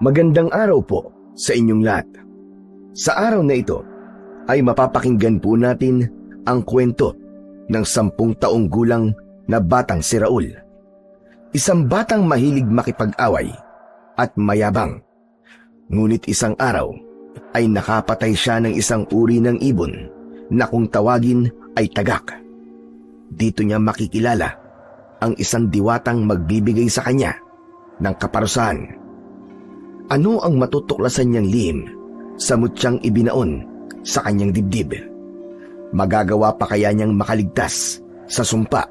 Magandang araw po sa inyong lahat. Sa araw na ito ay mapapakinggan po natin ang kwento ng 10 taong gulang na batang si Raul. Isang batang mahilig makipag-away at mayabang. Ngunit isang araw ay nakapatay siya ng isang uri ng ibon na kung tawagin ay tagak. Dito niya makikilala ang isang diwatang magbibigay sa kanya ng kaparusahan. Ano ang matutuklasan niyang lihim sa mutyang ibinaon sa kanyang dibdib? Magagawa pa kaya niyang makaligtas sa sumpa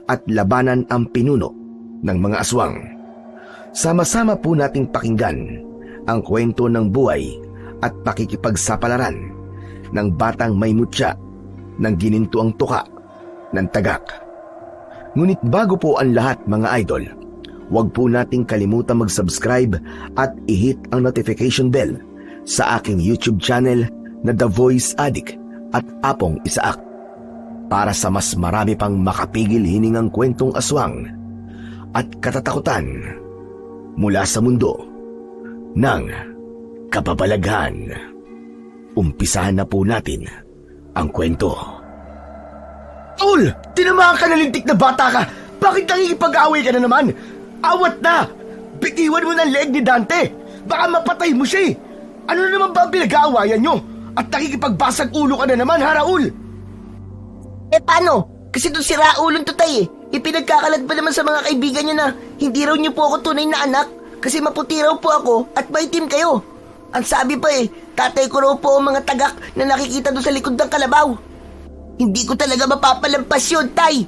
at labanan ang pinuno ng mga aswang? Sama-sama po nating pakinggan ang kwento ng buhay at pakikipagsapalaran ng batang may mutya ng ginintuang tuka ng tagak. Ngunit bago po ang lahat, mga idol, huwag po nating kalimutan mag-subscribe at i-hit ang notification bell sa aking YouTube channel na The Voice Addict at Apong Isaak para sa mas marami pang makapigil hiningang kwentong aswang at katatakutan mula sa mundo ng kababalaghan. Umpisahan na po natin ang kwento. Raul! Tinamaan ka na lintik na bata ka! Bakit nakikipag-away ka na naman? Awat na! Bitiwan mo ng leeg ni Dante! Baka mapatay mo siya eh! Ano na naman ba ang pinag-aawayan nyo? At nakikipagbasag ulo ka na naman, ha, Raul? Paano? Kasi doon si Raulon tutay eh. Ipinagkakalat ba naman sa mga kaibigan niya na hindi raw niyo po ako tunay na anak kasi maputi raw po ako at maitim kayo. Ang sabi pa eh, tatay ko raw po ang mga tagak na nakikita doon sa likod ng kalabaw. Hindi ko talaga mapapalampas yun, tay.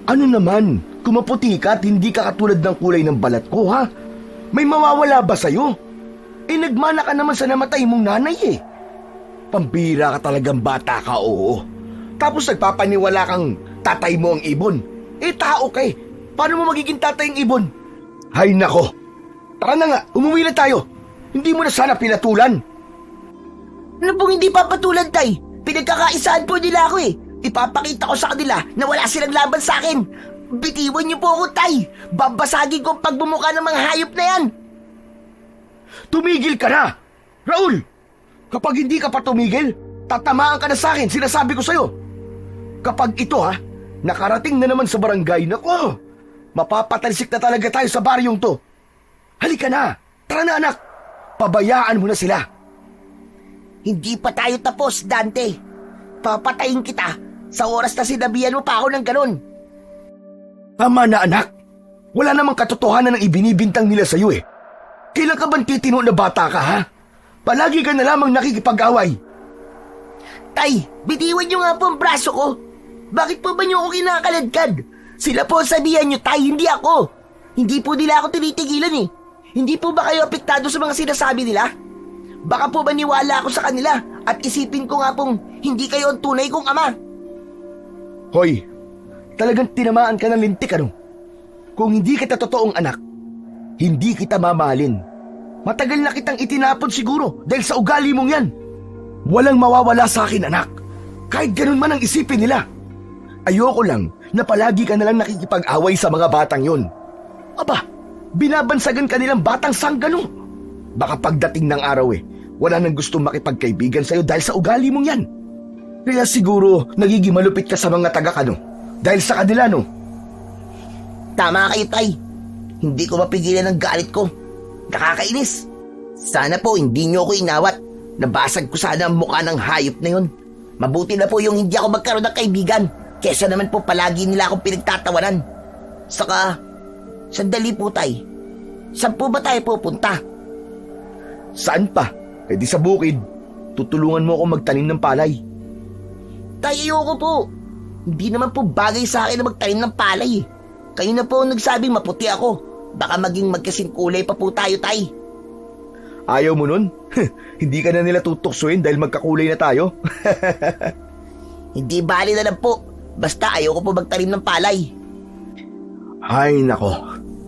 Ano naman? Kung maputi ka at hindi ka katulad ng kulay ng balat ko, ha? May mawawala ba sa'yo? Nagmana ka naman sa namatay mong nanay eh. Pambira ka talagang bata ka, oo. Tapos nagpapaniwala kang tatay mo ang ibon. Tao ka eh. Paano mo magiging tatay ang ibon? Hay nako. Tara na nga, umuwi na tayo. Hindi mo na sana pinatulan. Ano pong hindi papatulan, tay? Pinagkakaisaan po nila ako eh. Ipapakita ko sa kanila na wala silang laban sa akin. Bitiwan niyo po ako, tay. Babasagin ko ang pagbumuka ng mga hayop na yan. Tumigil ka na! Raul! Kapag hindi ka pa tumigil, tatamaan ka na sa akin, sinasabi ko sa'yo. Kapag ito nakarating na naman sa barangay, nako, mapapatalsik na talaga tayo sa baryong to. Halika na! Tara na, anak! Pabayaan mo na sila. Hindi pa tayo tapos, Dante. Papatayin kita sa oras na sinabihan mo pa ako ng ganun. Tama na, anak. Wala namang katotohanan ng ibinibintang nila sa'yo eh. Kailan ka bang titino na bata ka, ha? Palagi ka na lamang nakikipag-away. Tay, bitiwan niyo nga po ang braso ko. Bakit po ba niyo ako kinakaladkad? Sila po sabihan niyo, tay, hindi ako. Hindi po nila ako tinitigilan eh. Hindi po ba kayo apektado sa mga sinasabi nila? Baka po maniwala ako sa kanila at isipin ko nga pong hindi kayo ang tunay kong ama. Hoy, talagang tinamaan ka ng lintik, ano? Kung hindi kita totoong anak, hindi kita mamahalin. Matagal na kitang itinapon siguro dahil sa ugali mong yan. Walang mawawala sa akin, anak. Kahit ganun man ang isipin nila. Ayoko lang na palagi ka nalang nakikipag-away sa mga batang yon. Aba, binabansagan ka nilang batang sanggano. Baka pagdating ng araw wala nang gustong makipagkaibigan sa'yo dahil sa ugali mong yan. Kaya siguro nagiging malupit ka sa mga tagak, ano? Dahil sa kanila, no? Tama kayo, tay. Hindi ko mapigilan ang galit ko. Nakakainis. Sana po hindi niyo ako inawat. Nabasag ko sana ang mukha ng hayop na yun. Mabuti na po yung hindi ako magkaroon ng kaibigan kesa naman po palagi nila akong pinagtatawanan. Saka, sandali po, tay. Saan po ba tayo pupunta? Saan pa? Eh di sa bukid. Tutulungan mo ako magtanim ng palay. Tay, ayoko po. Hindi naman po bagay sa akin na magtanim ng palay. Kayo na po ang nagsabing maputi ako. Baka maging magkasing kulay pa po tayo, tay. Ayaw mo nun? Hindi ka na nila tutuksuin dahil magkakulay na tayo? Hindi bali na lang po. Basta ayoko po magtanim ng palay. Ay nako,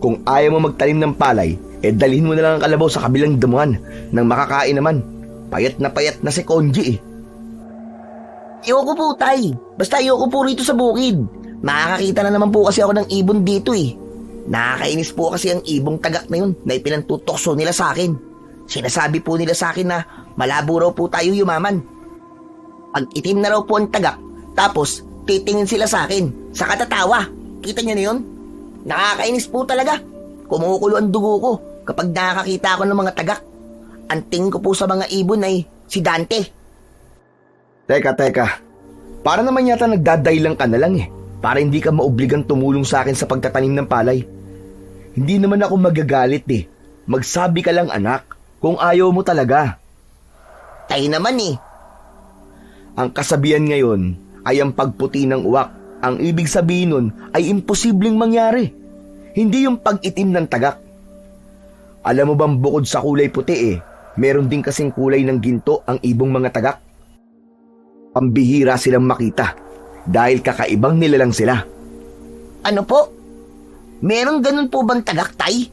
kung ayaw mo magtanim ng palay, dalhin mo na lang ang kalabaw sa kabilang damuhan nang makakain naman. Payat na si Konji eh. Ayoko po, tay. Basta ayoko po rito sa bukid. Makakakita na naman po kasi ako ng ibon dito eh. Nakakainis po kasi ang ibong tagak na yun na ipinantutokso nila sa akin. Sinasabi po nila sa akin na malabo raw po tayo yumaman. Pag itim na raw po ang tagak, tapos titingin sila sa akin sa katatawa. Kita niyo na yun? Nakakainis po talaga. Kumukulo ang dugo ko kapag nakakita ako ng mga tagak. Ang tingin ko po sa mga ibon ay si Dante. Teka. Para naman yata nagdadailang ka na lang eh. Para hindi ka maobligang tumulong sa akin sa pagtatanim ng palay. Hindi naman ako magagalit eh. Magsabi ka lang anak, kung ayaw mo talaga. Tayo naman eh. Ang kasabihan ngayon ay ang pagputi ng uwak. Ang ibig sabihin nun ay imposibleng mangyari. Hindi yung pag-itim ng tagak. Alam mo bang bukod sa kulay puti meron din kasing kulay ng ginto ang ibong mga tagak. Pambihira silang makita dahil kakaibang nilalang sila. Ano po? Meron ganun po bang tagak, Tay?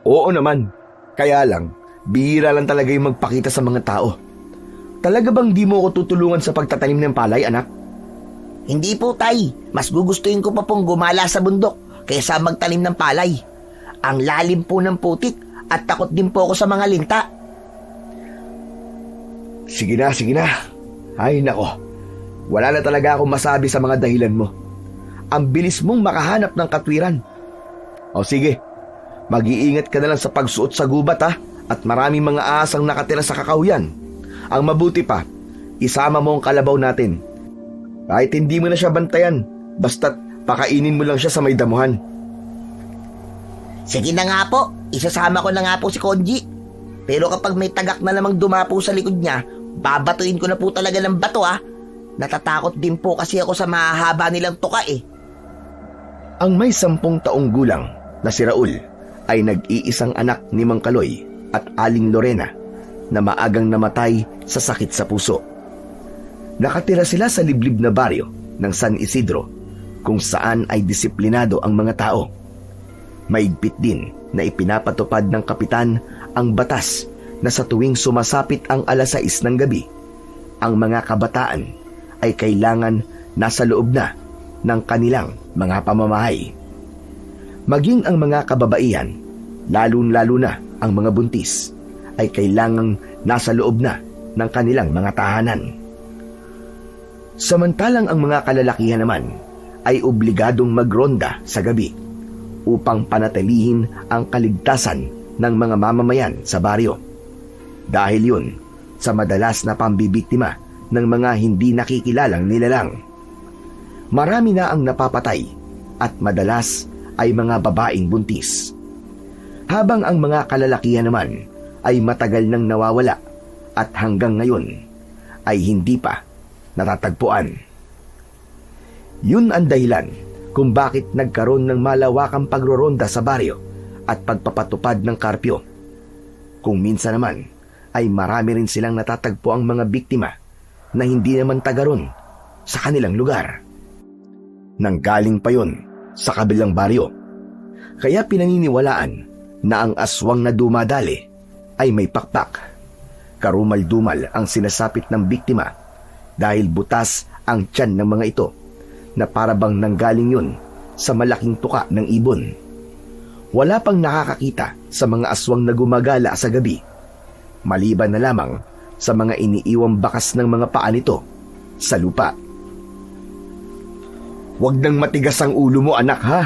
Oo naman. Kaya lang, bihira lang talaga yung magpakita sa mga tao. Talaga bang di mo ako tutulungan sa pagtatanim ng palay, anak? Hindi po, Tay. Mas gugustuhin ko pa pong gumala sa bundok kaysa magtanim ng palay. Ang lalim po ng putik at takot din po ako sa mga linta. Sige na. Ay nako, wala na talaga akong masabi sa mga dahilan mo. Ang bilis mong makahanap ng katwiran. O sige, mag-iingat ka na lang sa pagsuot sa gubat at maraming mga asang nakatira sa kakahuyan. Ang mabuti pa, isama mo ang kalabaw natin. Kahit hindi mo na siya bantayan, basta't pakainin mo lang siya sa may damuhan. Sige na nga po, isasama ko na nga po si Konji. Pero kapag may tagak na namang dumapo sa likod niya, babatuin ko na po talaga ng bato Natatakot din po kasi ako sa mahahaba nilang tuka Ang may 10 taong gulang na si Raul ay nag-iisang anak ni Mang Kaloy at Aling Lorena na maagang namatay sa sakit sa puso. Nakatira sila sa liblib na baryo ng San Isidro kung saan ay disiplinado ang mga tao. Maigpit din na ipinapatupad ng kapitan ang batas na sa tuwing sumasapit ang 6:00 ng gabi, ang mga kabataan ay kailangan nasa loob na ng kanilang mga pamamahay. Maging ang mga kababaihan, lalo na ang mga buntis, ay kailangang nasa loob na ng kanilang mga tahanan. Samantalang ang mga kalalakihan naman ay obligadong magronda sa gabi upang panatilihin ang kaligtasan ng mga mamamayan sa baryo. Dahil yun sa madalas na pambibiktima ng mga hindi nakikilalang nilalang. Marami na ang napapatay at madalas ay mga babaeng buntis. Habang ang mga kalalakihan naman ay matagal nang nawawala at hanggang ngayon ay hindi pa natatagpuan. Yun ang dahilan kung bakit nagkaroon ng malawakang pagroronda sa baryo at pagpapatupad ng karpyo. Kung minsan naman ay marami rin silang natatagpo ang mga biktima na hindi naman taga ron sa kanilang lugar. Nanggaling pa yun sa kabilang baryo. Kaya pinaniniwalaan na ang aswang na dumadali ay may pakpak. Karumal-dumal ang sinasapit ng biktima dahil butas ang tiyan ng mga ito na parabang nanggaling yun sa malaking tuka ng ibon. Wala pang nakakakita sa mga aswang na gumagala sa gabi, maliban na lamang sa mga iniiwang bakas ng mga paa nito sa lupa. Huwag nang matigas ang ulo mo, anak, ha?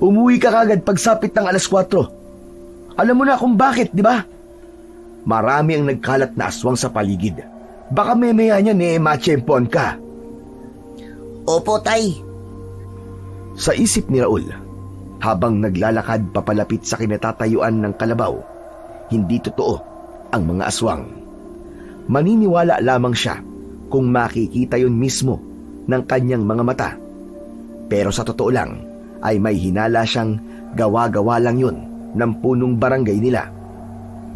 Umuwi ka kagad pagsapit ng 4:00. Alam mo na kung bakit, di ba? Marami ang nagkalat na aswang sa paligid. Baka memaya niyan matsyempoan ka. Opo, Tay. Sa isip ni Raul, habang naglalakad papalapit sa kinatatayuan ng kalabaw, hindi totoo ang mga aswang. Maniniwala lamang siya kung makikita yun mismo ng kanyang mga mata. Pero sa totoo lang, ay may hinala siyang gawa-gawa lang yun ng punong barangay nila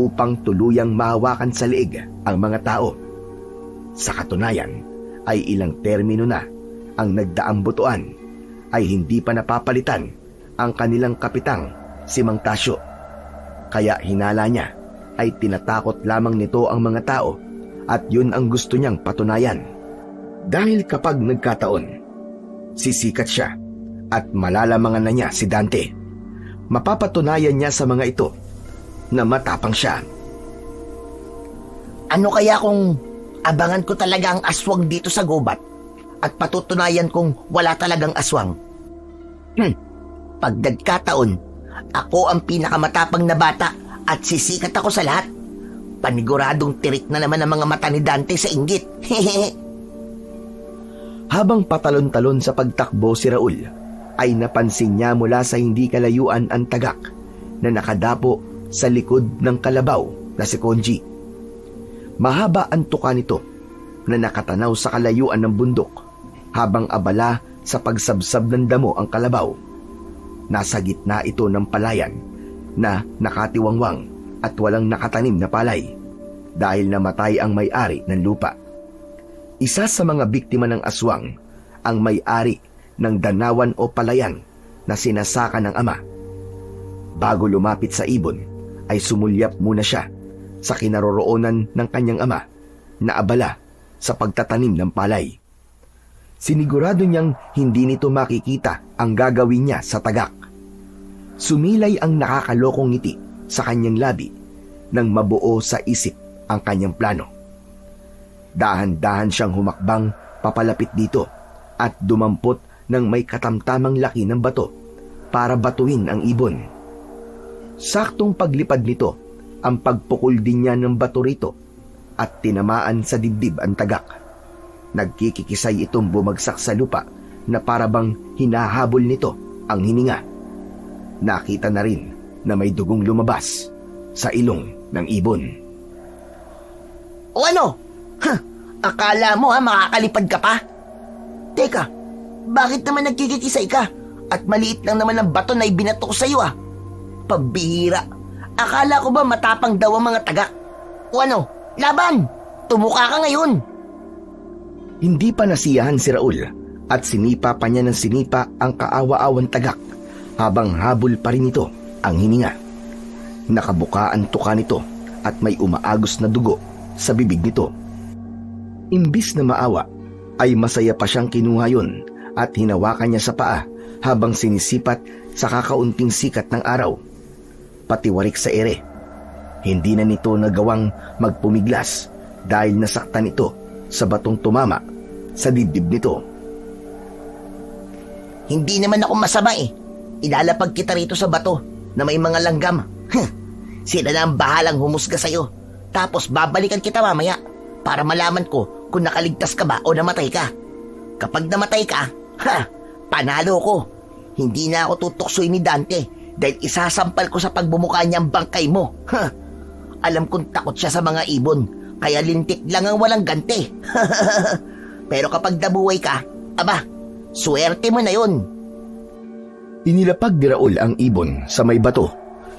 upang tuluyang mahawakan sa liig ang mga tao. Sa katunayan, ay ilang termino na ang nagdaang butuan ay hindi pa napapalitan ang kanilang kapitang si Mang Tasyo. Kaya hinala niya ay tinatakot lamang nito ang mga tao at yun ang gusto niyang patunayan. Dahil kapag nagkataon, sisikat siya at malalamangan na niya si Dante. Mapapatunayan niya sa mga ito na matapang siya. Ano kaya kung abangan ko talaga ang aswang dito sa gubat at patutunayan kong wala talagang aswang? Pag nagkataon, ako ang pinakamatapang na bata at sisikat ako sa lahat. Paniguradong tirik na naman ang mga mata ni Dante sa inggit. Habang patalon-talon sa pagtakbo si Raul, ay napansin niya mula sa hindi kalayuan ang tagak na nakadapo sa likod ng kalabaw na si Konji. Mahaba ang tuka nito na nakatanaw sa kalayuan ng bundok habang abala sa pagsabsab ng damo ang kalabaw. Nasa gitna ito ng palayan na nakatiwangwang at walang nakatanim na palay dahil namatay ang may-ari ng lupa. Isa sa mga biktima ng aswang ang may-ari ng danawan o palayan na sinasaka ng ama. Bago lumapit sa ibon, ay sumulyap muna siya sa kinaroroonan ng kanyang ama na abala sa pagtatanim ng palay. Sinigurado niyang hindi nito makikita ang gagawin niya sa tagak. Sumilay ang nakakalokong ngiti sa kanyang labi nang mabuo sa isip ang kanyang plano. Dahan-dahan siyang humakbang papalapit dito at dumampot ng may katamtamang laki ng bato para batuin ang ibon. Saktong paglipad nito, ang pagpukol din niya ng bato rito at tinamaan sa dibdib ang tagak. Nagkikikisay itong bumagsak sa lupa na parabang hinahabol nito ang hininga. Nakita na rin na may dugong lumabas sa ilong ng ibon. O ano? Akala mo makakalipad ka pa? Teka, bakit naman nagkikikisay ka? At maliit lang naman ang bato na ibinato ko sa'yo Pambihira. Akala ko ba matapang daw ang mga tagak? O ano? Laban! Tumuka ka ngayon! Hindi pa nasiyahan si Raul at sinipa pa niya ng sinipa ang kaawa-awang tagak habang habol pa rin ito ang hininga. Nakabuka ang tuka nito at may umaagos na dugo sa bibig nito. Imbis na maawa, ay masaya pa siyang kinuha yun at hinawakan niya sa paa habang sinisipat sa kakaunting sikat ng araw. Patiwarik sa ere. Hindi na nito nagawang magpumiglas dahil nasaktan ito sa batong tumama sa dibdib nito. Hindi naman ako masama Ilalapag kita rito sa bato na may mga langgam. Sila na ang bahalang humusga sa'yo. Tapos babalikan kita mamaya para malaman ko kung nakaligtas ka ba o namatay ka. Kapag namatay ka, panalo ko. Hindi na ako tutuksoy ni Dante dahil isasampal ko sa pagbumuka niya ang bangkay mo. Alam kong takot siya sa mga ibon, kaya lintik lang ang walang ganti. Pero kapag nabuhay ka, aba, swerte mo na yun. Inilapag ni Raul ang ibon sa may bato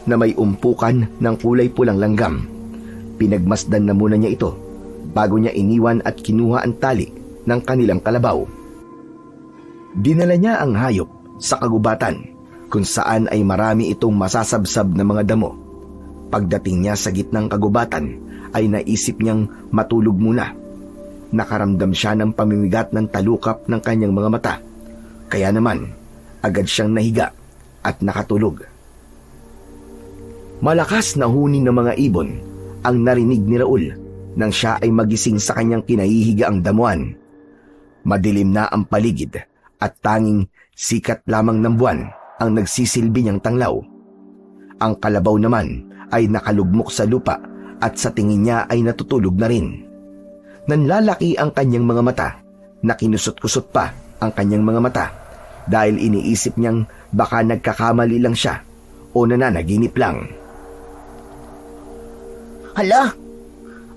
na may umpukan ng kulay pulang langgam. Pinagmasdan na muna niya ito bago niya iniwan at kinuha ang tali ng kanilang kalabaw. Dinala niya ang hayop sa kagubatan kung saan ay marami itong masasabsab na mga damo. Pagdating niya sa gitnang kagubatan ay naisip niyang matulog muna. Nakaramdam siya ng pamimigat ng talukap ng kanyang mga mata. Kaya naman, agad siyang nahiga at nakatulog. Malakas na huni ng mga ibon ang narinig ni Raul nang siya ay magising sa kanyang kinahihigaang damuhan. Madilim na ang paligid at tanging sikat lamang ng buwan ang nagsisilbi niyang tanglaw. Ang kalabaw naman ay nakalugmok sa lupa at sa tingin niya ay natutulog na rin. Nanlalaki ang kanyang mga mata na kinusot-kusot pa ang kanyang mga mata dahil iniisip niyang baka nagkakamali lang siya o nananaginip lang. Hala,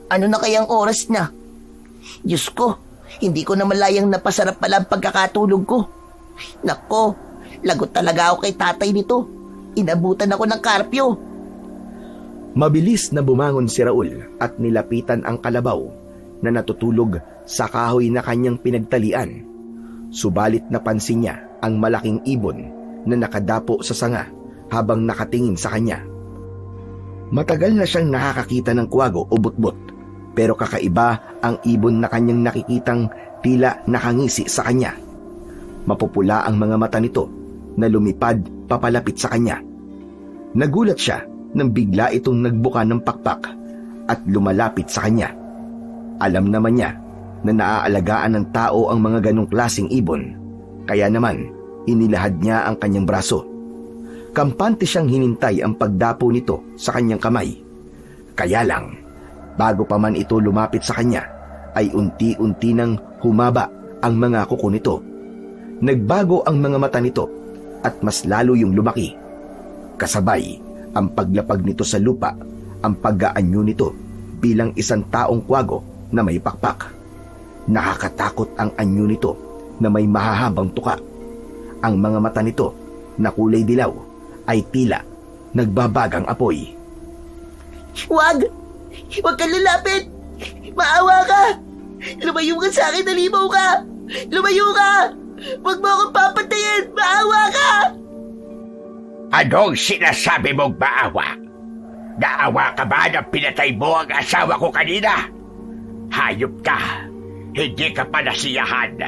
ano na kayang oras na? Diyos ko, hindi ko na malayang napasarap pala ang pagkakatulog ko. Nako, lagot talaga ako kay tatay nito. Inabutan ako ng karpyo. Mabilis na bumangon si Raul at nilapitan ang kalabaw na natutulog sa kahoy na kanyang pinagtalian. Subalit napansin niya ang malaking ibon na nakadapo sa sanga habang nakatingin sa kanya. Matagal na siyang nakakakita ng kuwago o butbot, pero kakaiba ang ibon na kanyang nakikitang tila nakangisi sa kanya. Mapupula ang mga mata nito na lumipad papalapit sa kanya. Nagulat siya nang bigla itong nagbuka ng pakpak at lumalapit sa kanya. Alam naman niya na naaalagaan ng tao ang mga ganong klaseng ibon, kaya naman inilahad niya ang kanyang braso. Kampante siyang hinintay ang pagdapo nito sa kanyang kamay. Kaya lang, bago pa man ito lumapit sa kanya, ay unti-unti nang humaba ang mga kuko nito. Nagbago ang mga mata nito at mas lalo yung lumaki. Kasabay ang paglapag nito sa lupa, ang pag-aanyo nito bilang isang taong kwago na may pakpak. Nakakatakot ang anyo nito na may mahahabang tuka. Ang mga mata nito na kulay dilaw ay tila nagbabagang apoy. Huwag! Huwag kang lalapit! Maawa ka! Lumayo ka sa akin, nalimaw ka! Lumayo ka! Huwag mo akong papatayin! Maawa ka! Anong sinasabi mong maawa? Naawa ka ba na pinatay mo ang asawa ko kanina? Hayop ka! Hindi ka pa nasiyahan.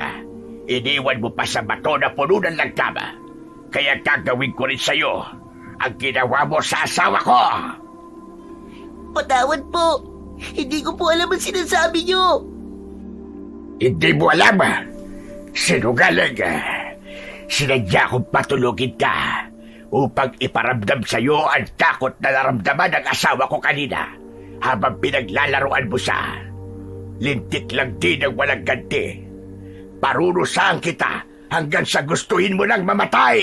Iniwan mo pa sa bato na puno ng langgam. Kaya gagawin ko rin sa'yo ang ginawa mo sa asawa ko! Patawad po! Hindi ko po alam ang sinasabi niyo! Hindi mo alam? Sinungaling! Sinadya kong patulugin ka upang iparamdam sa'yo ang takot na naramdaman ng asawa ko kanina habang pinaglalaroan mo siya. Lintik lang din ang walang ganti. Parurusahan kita hanggang sa gustuhin mo lang mamatay.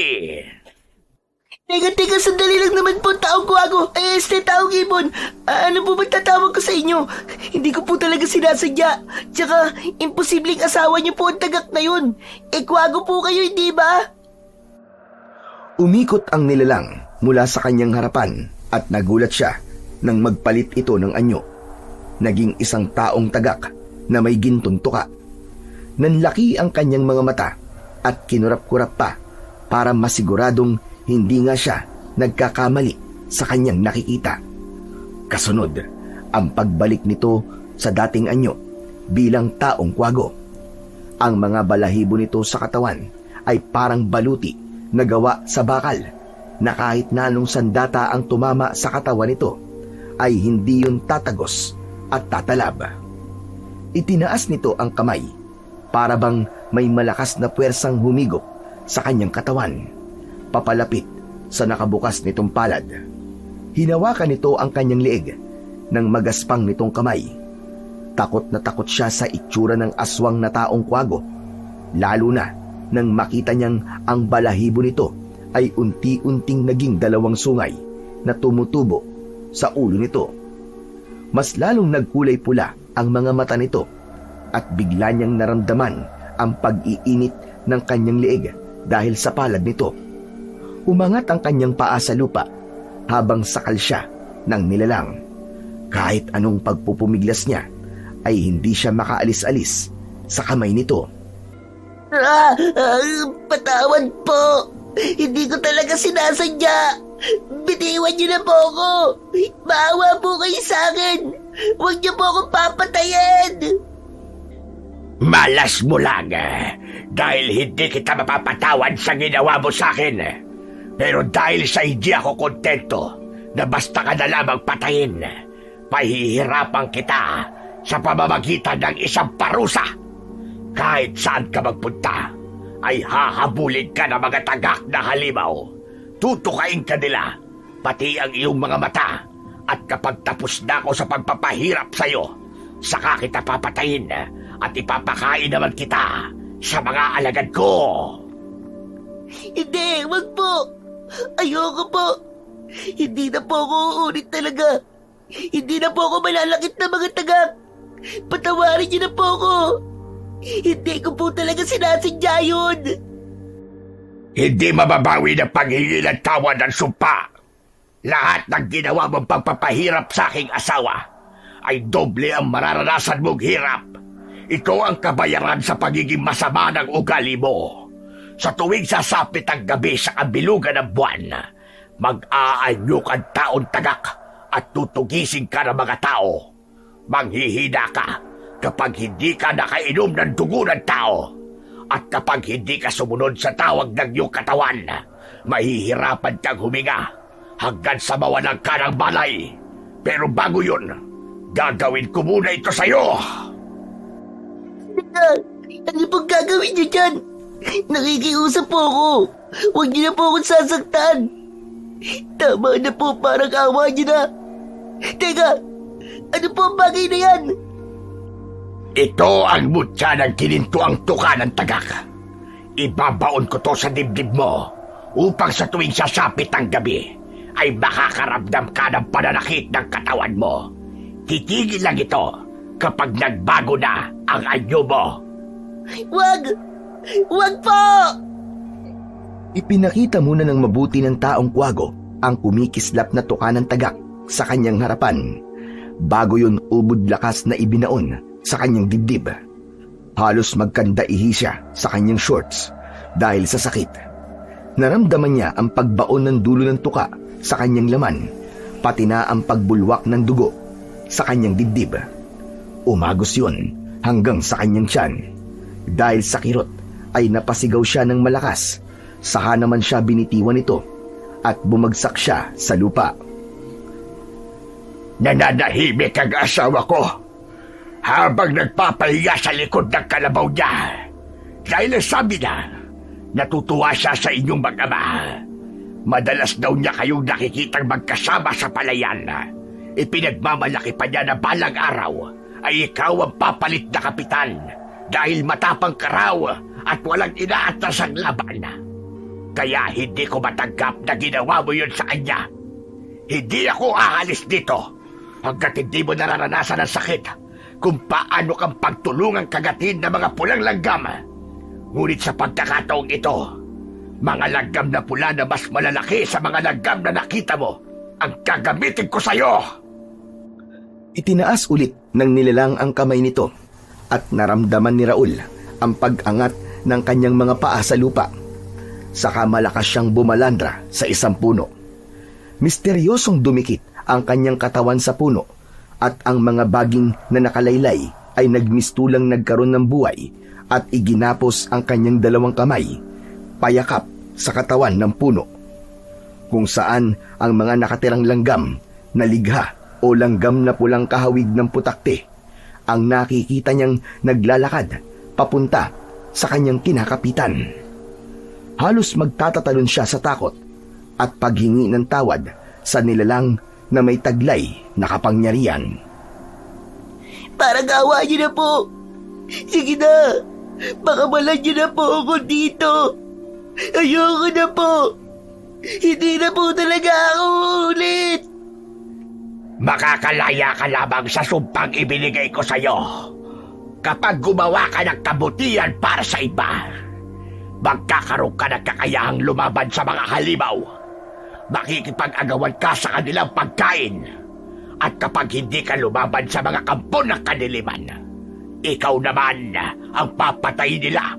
Teka, sandali lang naman po, taong kwago. Taong ibon. Ano po ba tatawag ko sa inyo? Hindi ko po talaga sinasadya. Tsaka, imposibleng asawa niyo po ang tagak na yun. Kwago po kayo, hindi ba? Umikot ang nilalang mula sa kanyang harapan at nagulat siya nang magpalit ito ng anyo. Naging isang taong tagak na may gintong tuka. Nanlaki ang kanyang mga mata at kinurap-kurap pa para masiguradong hindi nga siya nagkakamali sa kanyang nakikita. Kasunod, ang pagbalik nito sa dating anyo bilang taong kwago. Ang mga balahibo nito sa katawan ay parang baluti na gawa sa bakal na kahit na anong sandata ang tumama sa katawan nito ay hindi yun tatagos at tatalab. Itinaas nito ang kamay para bang may malakas na puwersang humigop sa kanyang katawan papalapit sa nakabukas nitong palad. Hinawakan nito ang kanyang leeg ng magaspang nitong kamay. Takot na takot siya sa itsura ng aswang na taong kwago, lalo na nang makita niyang ang balahibo nito ay unti-unting naging dalawang sungay na tumutubo sa ulo nito. Mas lalong nagkulay pula ang mga mata nito at bigla niyang naramdaman ang pag-iinit ng kanyang leeg dahil sa palad nito. Umangat ang kanyang paa sa lupa habang sakal siya ng nilalang. Kahit anong pagpupumiglas niya ay hindi siya makaalis-alis sa kamay nito. Patawad po! Hindi ko talaga sinasadya! Bitiwan niyo na po ako! Maawa po kayo sa akin! Huwag niyo po akong papatayin! Malas mo lang dahil hindi kita mapapatawad sa ginawa mo sa akin. Pero dahil sa hindi ako kontento na basta ka na lamang patayin, pahihirapan kita sa pamamagitan ng isang parusa. Kahit saan ka magpunta, ay hahabulin ka ng mga tagak na halimaw. Tutukain ka nila, pati ang iyong mga mata. At kapag tapos na ako sa pagpapahirap sa'yo, saka kita papatayin at ipapakain naman kita sa mga alagad ko. Hindi, wag po! Ayoko po! Hindi na po ako uulit talaga! Hindi na po ako malalakit na mga tagak! Patawarin niyo na po ako! Hindi ko po talaga sinasadya yun! Hindi mababawi ng paghingi ng tawad ng sumpa. Lahat ng ginawa mong pagpapahirap sa aking asawa ay doble ang mararanasan mong hirap. Ito ang kabayaran sa pagiging masama ng ugali mo. Sa tuwing sasapit ang gabi sa kabilugan ng buwan, mag-aanyok ang taon tagak at tutugisin ka ng mga tao. Manghihina ka kapag hindi ka nakainom ng dugo ng tao at kapag hindi ka sumunod sa tawag ng iyong katawan mahihirapan kang huminga hanggang sa mawalan ka ng balay. Pero bago yun, gagawin ko muna ito sa'yo. Ano pong gagawin niyo dyan? Nakikiusap po ako. Huwag niyo na po akong sasaktan. Tama na po, parang awa niyo na. Teka, ano po ang bagay na yan? Ito ang mutya ng kinintuang tuka ng tagak. Ibabaon ko to sa dibdib mo upang sa tuwing sasapit ang gabi ay makakaramdam ka ng pananakit ng katawan mo. Titigil lang ito kapag nagbago na ang anyo mo. Wag! Wag po! Ipinakita muna ng mabuti ng taong Quago ang kumikislap na tuka ng tagak sa kanyang harapan. Bago yun ubod lakas na ibinaon sa kanyang dibdib. Halos magkandaihi siya sa kanyang shorts dahil sa sakit. Naramdaman niya ang pagbaon ng dulo ng tuka sa kanyang laman, pati na ang pagbulwak ng dugo sa kanyang dibdib. Umagos yun hanggang sa kanyang tiyan. Dahil sa kirot ay napasigaw siya ng malakas, saka naman siya binitiwan ito at bumagsak siya sa lupa. Nananahimik ang asawa ko habang nagpapahinga sa likod ng kalabaw niya. Dahil sabi na, natutuwa siya sa inyong mag-ama. Madalas daw niya kayong nakikitang magkasama sa palayan. Ipinagmamalaki pa niya na balang araw ay ikaw ang papalit na kapitan dahil matapang ka raw at walang inaatas ang laban. Kaya hindi ko matanggap na ginawa mo yun sa kanya. Hindi ako aalis dito hanggat hindi mo nararanasan ang sakit kung paano kang pagtulungang kagatin ng mga pulang langgam. Ngunit sa pagkakataong ito, mga langgam na pula na mas malalaki sa mga langgam na nakita mo ang gagamitin ko sa'yo. Itinaas ulit ng nilalang ang kamay nito at naramdaman ni Raul ang pag-angat ng kanyang mga paa sa lupa. Saka malakas siyang bumalandra sa isang puno. Misteryosong dumikit ang kanyang katawan sa puno at ang mga baging na nakalaylay ay nagmistulang nagkaroon ng buhay at iginapos ang kanyang dalawang kamay, payakap sa katawan ng puno. Kung saan ang mga nakatirang langgam na ligha o langgam na pulang kahawig ng putakte ang nakikita niyang naglalakad papunta sa kanyang kinakapitan. Halos magtatatalon siya sa takot at paghingi ng tawad sa nilalang na may taglay na kapangyarihan. Parang awa niyo na po. Sige na, pakabalan niyo na po ako dito. Ayoko na po. Hindi na po talaga ako ulit. Makakalaya ka lamang sa sumpang ibinigay ko sa'yo kapag gumawa ka ng kabutihan para sa iba. Magkakaroon ka ng kakayahang lumaban sa mga halimaw. Makikipag-agawan ka sa kanilang pagkain. At kapag hindi ka lumaban sa mga kampo ng kadiliman, ikaw naman ang papatayin nila.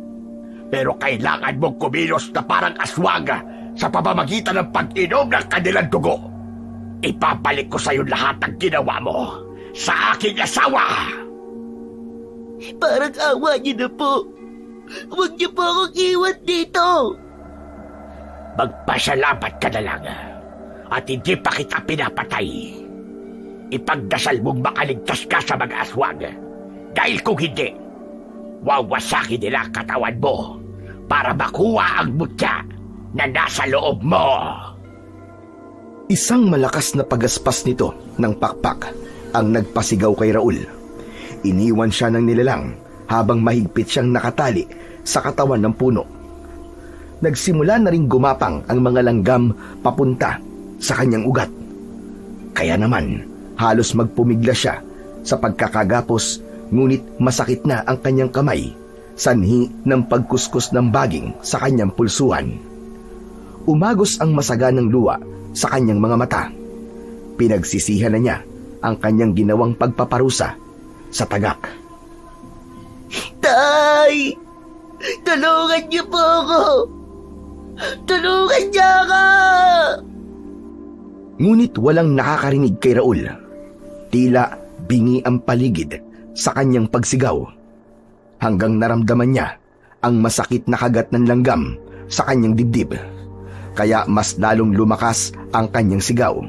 Pero kailangan mong kumilos na parang aswang sa pamamagitan ng pag-inom ng kanilang dugo. Ipabalik ko sa'yo lahat ng ginawa mo sa aking asawa. Parang awa niyo na po. Huwag niyo po akong iwan dito. Magpasalamat ka na lang at hindi pa kita pinapatay. Ipagdasal mong makaligtas ka sa mga aswang. Dahil kung hindi, wawasakin nila ang katawan mo para makuha ang mutya na nasa loob mo. Isang malakas na pagaspas nito ng pakpak ang nagpasigaw kay Raul. Iniwan siya ng nilalang habang mahigpit siyang nakatali sa katawan ng puno. Nagsimula na ring gumapang ang mga langgam papunta sa kanyang ugat. Kaya naman, halos magpumigla siya sa pagkakagapos, ngunit masakit na ang kanyang kamay, sanhi ng pagkuskus ng baging sa kanyang pulsuhan. Umagos ang masaganang luha sa kanyang mga mata. Pinagsisihan na niya ang kanyang ginawang pagpaparusa sa tagak. Tay! Tulungan niyo po ako! Tulungan niyo ako! Ngunit walang nakakarinig kay Raul. Tila bingi ang paligid sa kanyang pagsigaw. Hanggang naramdaman niya ang masakit na kagat ng langgam sa kanyang dibdib. kaya mas lalong lumakas ang kanyang sigaw.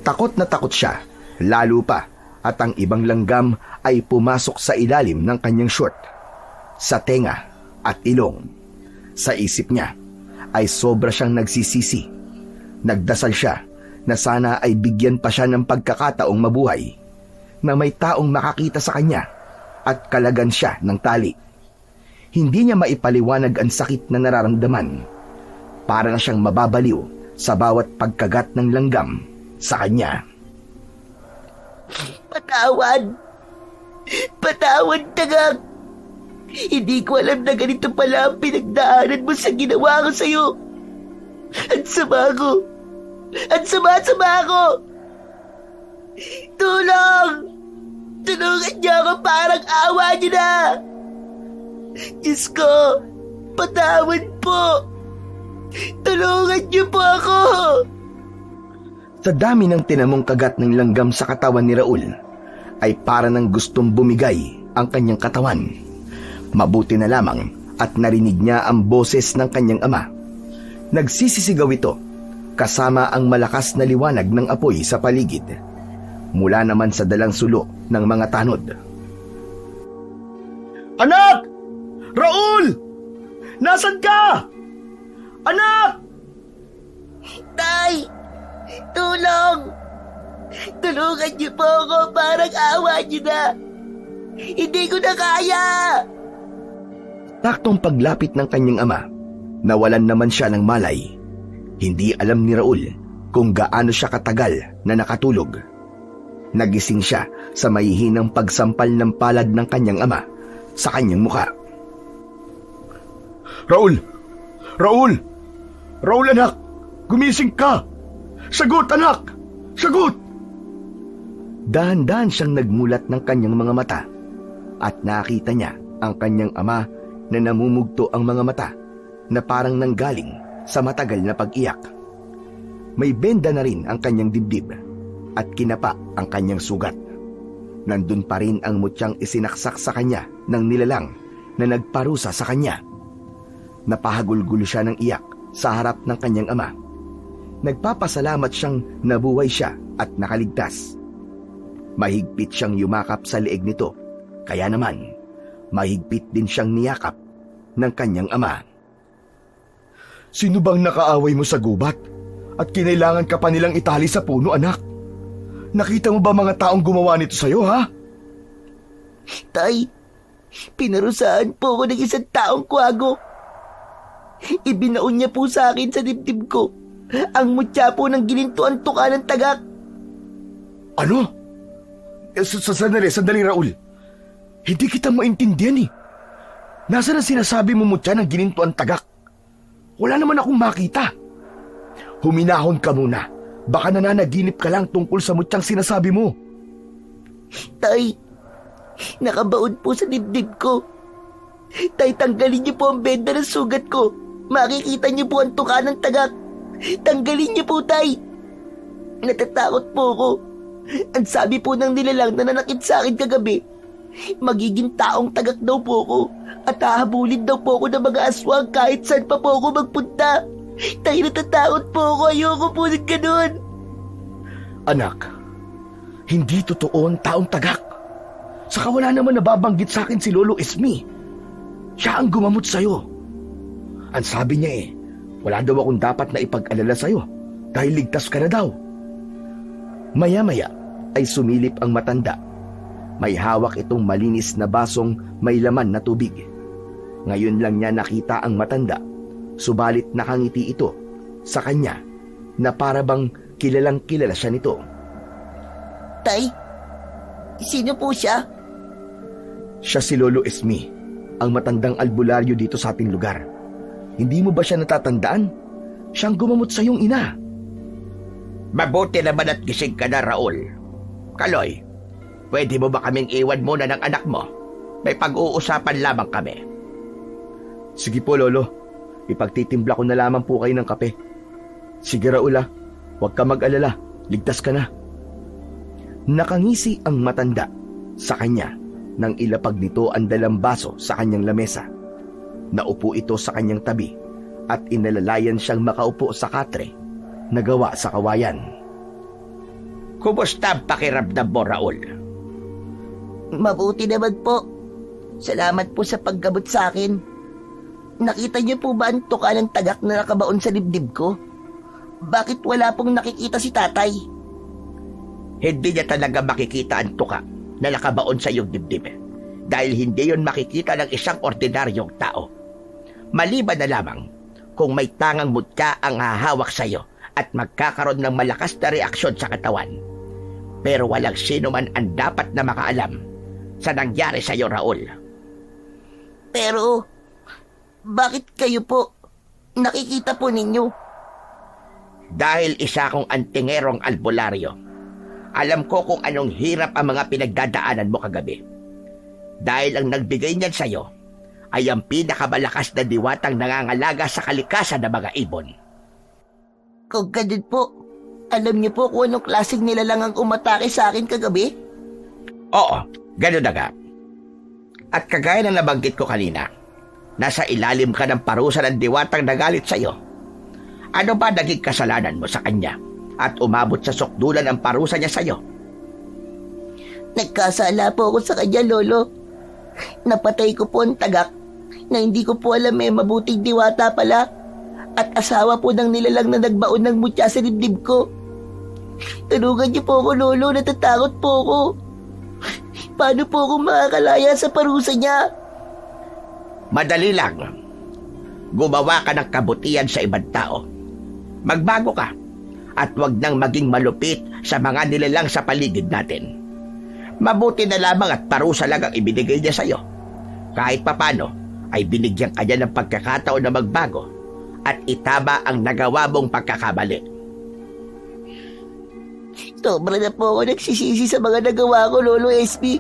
Takot na takot siya, lalo pa, at ang ibang langgam ay pumasok sa ilalim ng kanyang short, sa tenga at ilong. Sa isip niya ay sobra siyang nagsisisi. Nagdasal siya na sana ay bigyan pa siya ng pagkakataong mabuhay, na may taong makakita sa kanya at kalagan siya ng tali. Hindi niya maipaliwanag ang sakit na nararamdaman. Para na siyang mababaliw sa bawat pagkagat ng langgam sa kanya. Patawad! Patawad, Tagak! Hindi ko alam na ganito pala ang pinagdaanan mo sa ginawa ko sa'yo. Ang sama ko! Ang sama-sama ko! Tulong! Tulungan niyo ako, parang awa niyo na! Diyos ko, patawad po! Tulungan niyo po ako! Sa dami ng tinamong kagat ng langgam sa katawan ni Raul, ay para nang gustong bumigay ang kanyang katawan. Mabuti na lamang at narinig niya ang boses ng kanyang ama. Nagsisisigaw ito, kasama ang malakas na liwanag ng apoy sa paligid, mula naman sa dalang sulo ng mga tanod. Anak! Raul! Nasaan ka? Anak! Tay! Tulong! Tulungan niyo po ako, parang awa niyo na! Hindi ko na kaya! Taktong paglapit ng kanyang ama, nawalan naman siya ng malay. Hindi alam ni Raul kung gaano siya katagal na nakatulog. Nagising siya sa mahihinang pagsampal ng palad ng kanyang ama sa kanyang mukha. Raul! Raul! Raul, anak! Gumising ka! Sagot, anak! Sagot! Dahan-dahan siyang nagmulat ng kanyang mga mata at nakita niya ang kanyang ama na namumugto ang mga mata na parang nanggaling sa matagal na pag-iyak. May benda na rin ang kanyang dibdib at kinapa ang kanyang sugat. Nandun pa rin ang mutyang isinaksak sa kanya ng nilalang na nagparusa sa kanya. Napahagulgulo siya ng iyak sa harap ng kanyang ama. Nagpapasalamat siyang nabuhay siya at nakaligtas. Mahigpit siyang yumakap sa leeg nito, kaya naman mahigpit din siyang niyakap ng kanyang ama. Sino bang nakaaway mo sa gubat at kinailangan ka pa nilang itali sa puno, anak? Nakita mo ba mga taong gumawa nito sa'yo, ha? Tay, pinarusahan po ako ng isang taong kwago. Ibinaon niya po sa akin sa dibdib ko ang mutya po ng ginintuan tuka ng Tagak. Ano? Sandali, Raul. Hindi kita maintindihan eh. Nasaan ang sinasabi mo mutya ng ginintuan Tagak? Wala naman akong makita. Huminahon ka muna. Baka nananaginip ka lang tungkol sa mutyang sinasabi mo. Tay, nakabaon po sa dibdib ko. Tay, tanggalin niyo po ang benda ng sugat ko. Makikita niyo po ang tuka ng Tagak. Tanggalin niyo po, Tay. Natatakot po ako. Ang sabi po ng nilalang na nanakit sa akin kagabi, magiging taong Tagak daw po ako at hahabulin daw po ako ng mga aswang kahit saan pa po ako magpunta. Tay, natatakot po ako. Ayoko po ng ganun. Anak, hindi totoo ang taong Tagak. Saka wala naman nababanggit sa akin si Lolo Esmi. Siya ang gumamot sa'yo. Ang sabi niya wala daw akong dapat na ipag-alala sa'yo dahil ligtas ka na daw. Maya-maya ay sumilip ang matanda. May hawak itong malinis na basong may laman na tubig. Ngayon lang niya nakita ang matanda, subalit nakangiti ito sa kanya na para bang kilalang kilala siya nito. Tay, sino po siya? Siya si Lolo Esmi, ang matandang albularyo dito sa ating lugar. Hindi mo ba siya natatandaan? Siyang gumamot sa iyong ina. Mabuti naman at gising ka na, Raul. Kaloy, pwede mo ba kaming iwan muna ng anak mo? May pag-uusapan lamang kami. Sige po, Lolo. Ipagtitimpla ko na lamang po kayo ng kape. Sige, Raul, huwag ka mag-alala. Ligtas ka na. Nakangisi ang matanda sa kanya nang ilapag nito ang dalang baso sa kanyang lamesa. Naupo ito sa kanyang tabi at inalalayan siyang makaupo sa katre na gawa sa kawayan. Kumusta ang pakiramdam mo, Raul? Mabuti naman po. Salamat po sa paggamot sa akin. Nakita niyo po ba ang tuka ng tagak na nakabaon sa dibdib ko? Bakit wala pong nakikita si tatay? Hindi niya talaga makikita ang tuka na nakabaon sa iyong dibdib dahil hindi yon makikita ng isang ordinaryong tao. Maliban na lamang kung may tangang mutya ang hahawak sa iyo at magkakaroon ng malakas na reaksyon sa katawan. Pero walang sino man ang dapat na makaalam sa nangyari sa iyo, Raul. Pero, bakit kayo po? Nakikita po ninyo? Dahil isa akong antingerong albularyo. Alam ko kung anong hirap ang mga pinagdadaanan mo kagabi. Dahil ang nagbigay niyan sa iyo ay ang pinakamalakas na diwatang nangangalaga sa kalikasan ng mga ibon. Kung ganun po, alam niyo po kung anong klaseng nilalang ang umatake sa akin kagabi? Oo, ganun na nga. At kagaya na nabanggit ko kanina, nasa ilalim ka ng parusa ng diwatang nagalit sa iyo. Ano ba naging kasalanan mo sa kanya at umabot sa sukdulan ang parusa niya sa iyo? Nagkasala po ako sa kanya, Lolo. Napatay ko po ang tagak na hindi ko po alam mabuting diwata pala at asawa po ng nilalang na nagbaon ng mutya sa dibdib ko. Tulungan niyo po ako, Lolo. Natatakot po ako. Paano po ako makakalaya sa parusa niya? Madali lang. Gumawa ka ng kabutihan sa ibang tao. Magbago ka at wag nang maging malupit sa mga nilalang sa paligid natin. Mabuti na lamang at parusa lang ang ibinigay niya sa iyo. Kahit papano ay binigyan ka niya ng pagkakataon na magbago at itama ang nagawa mong pagkakamali. Sobra na po ako nagsisisi sa mga nagawa ko, Lolo SB.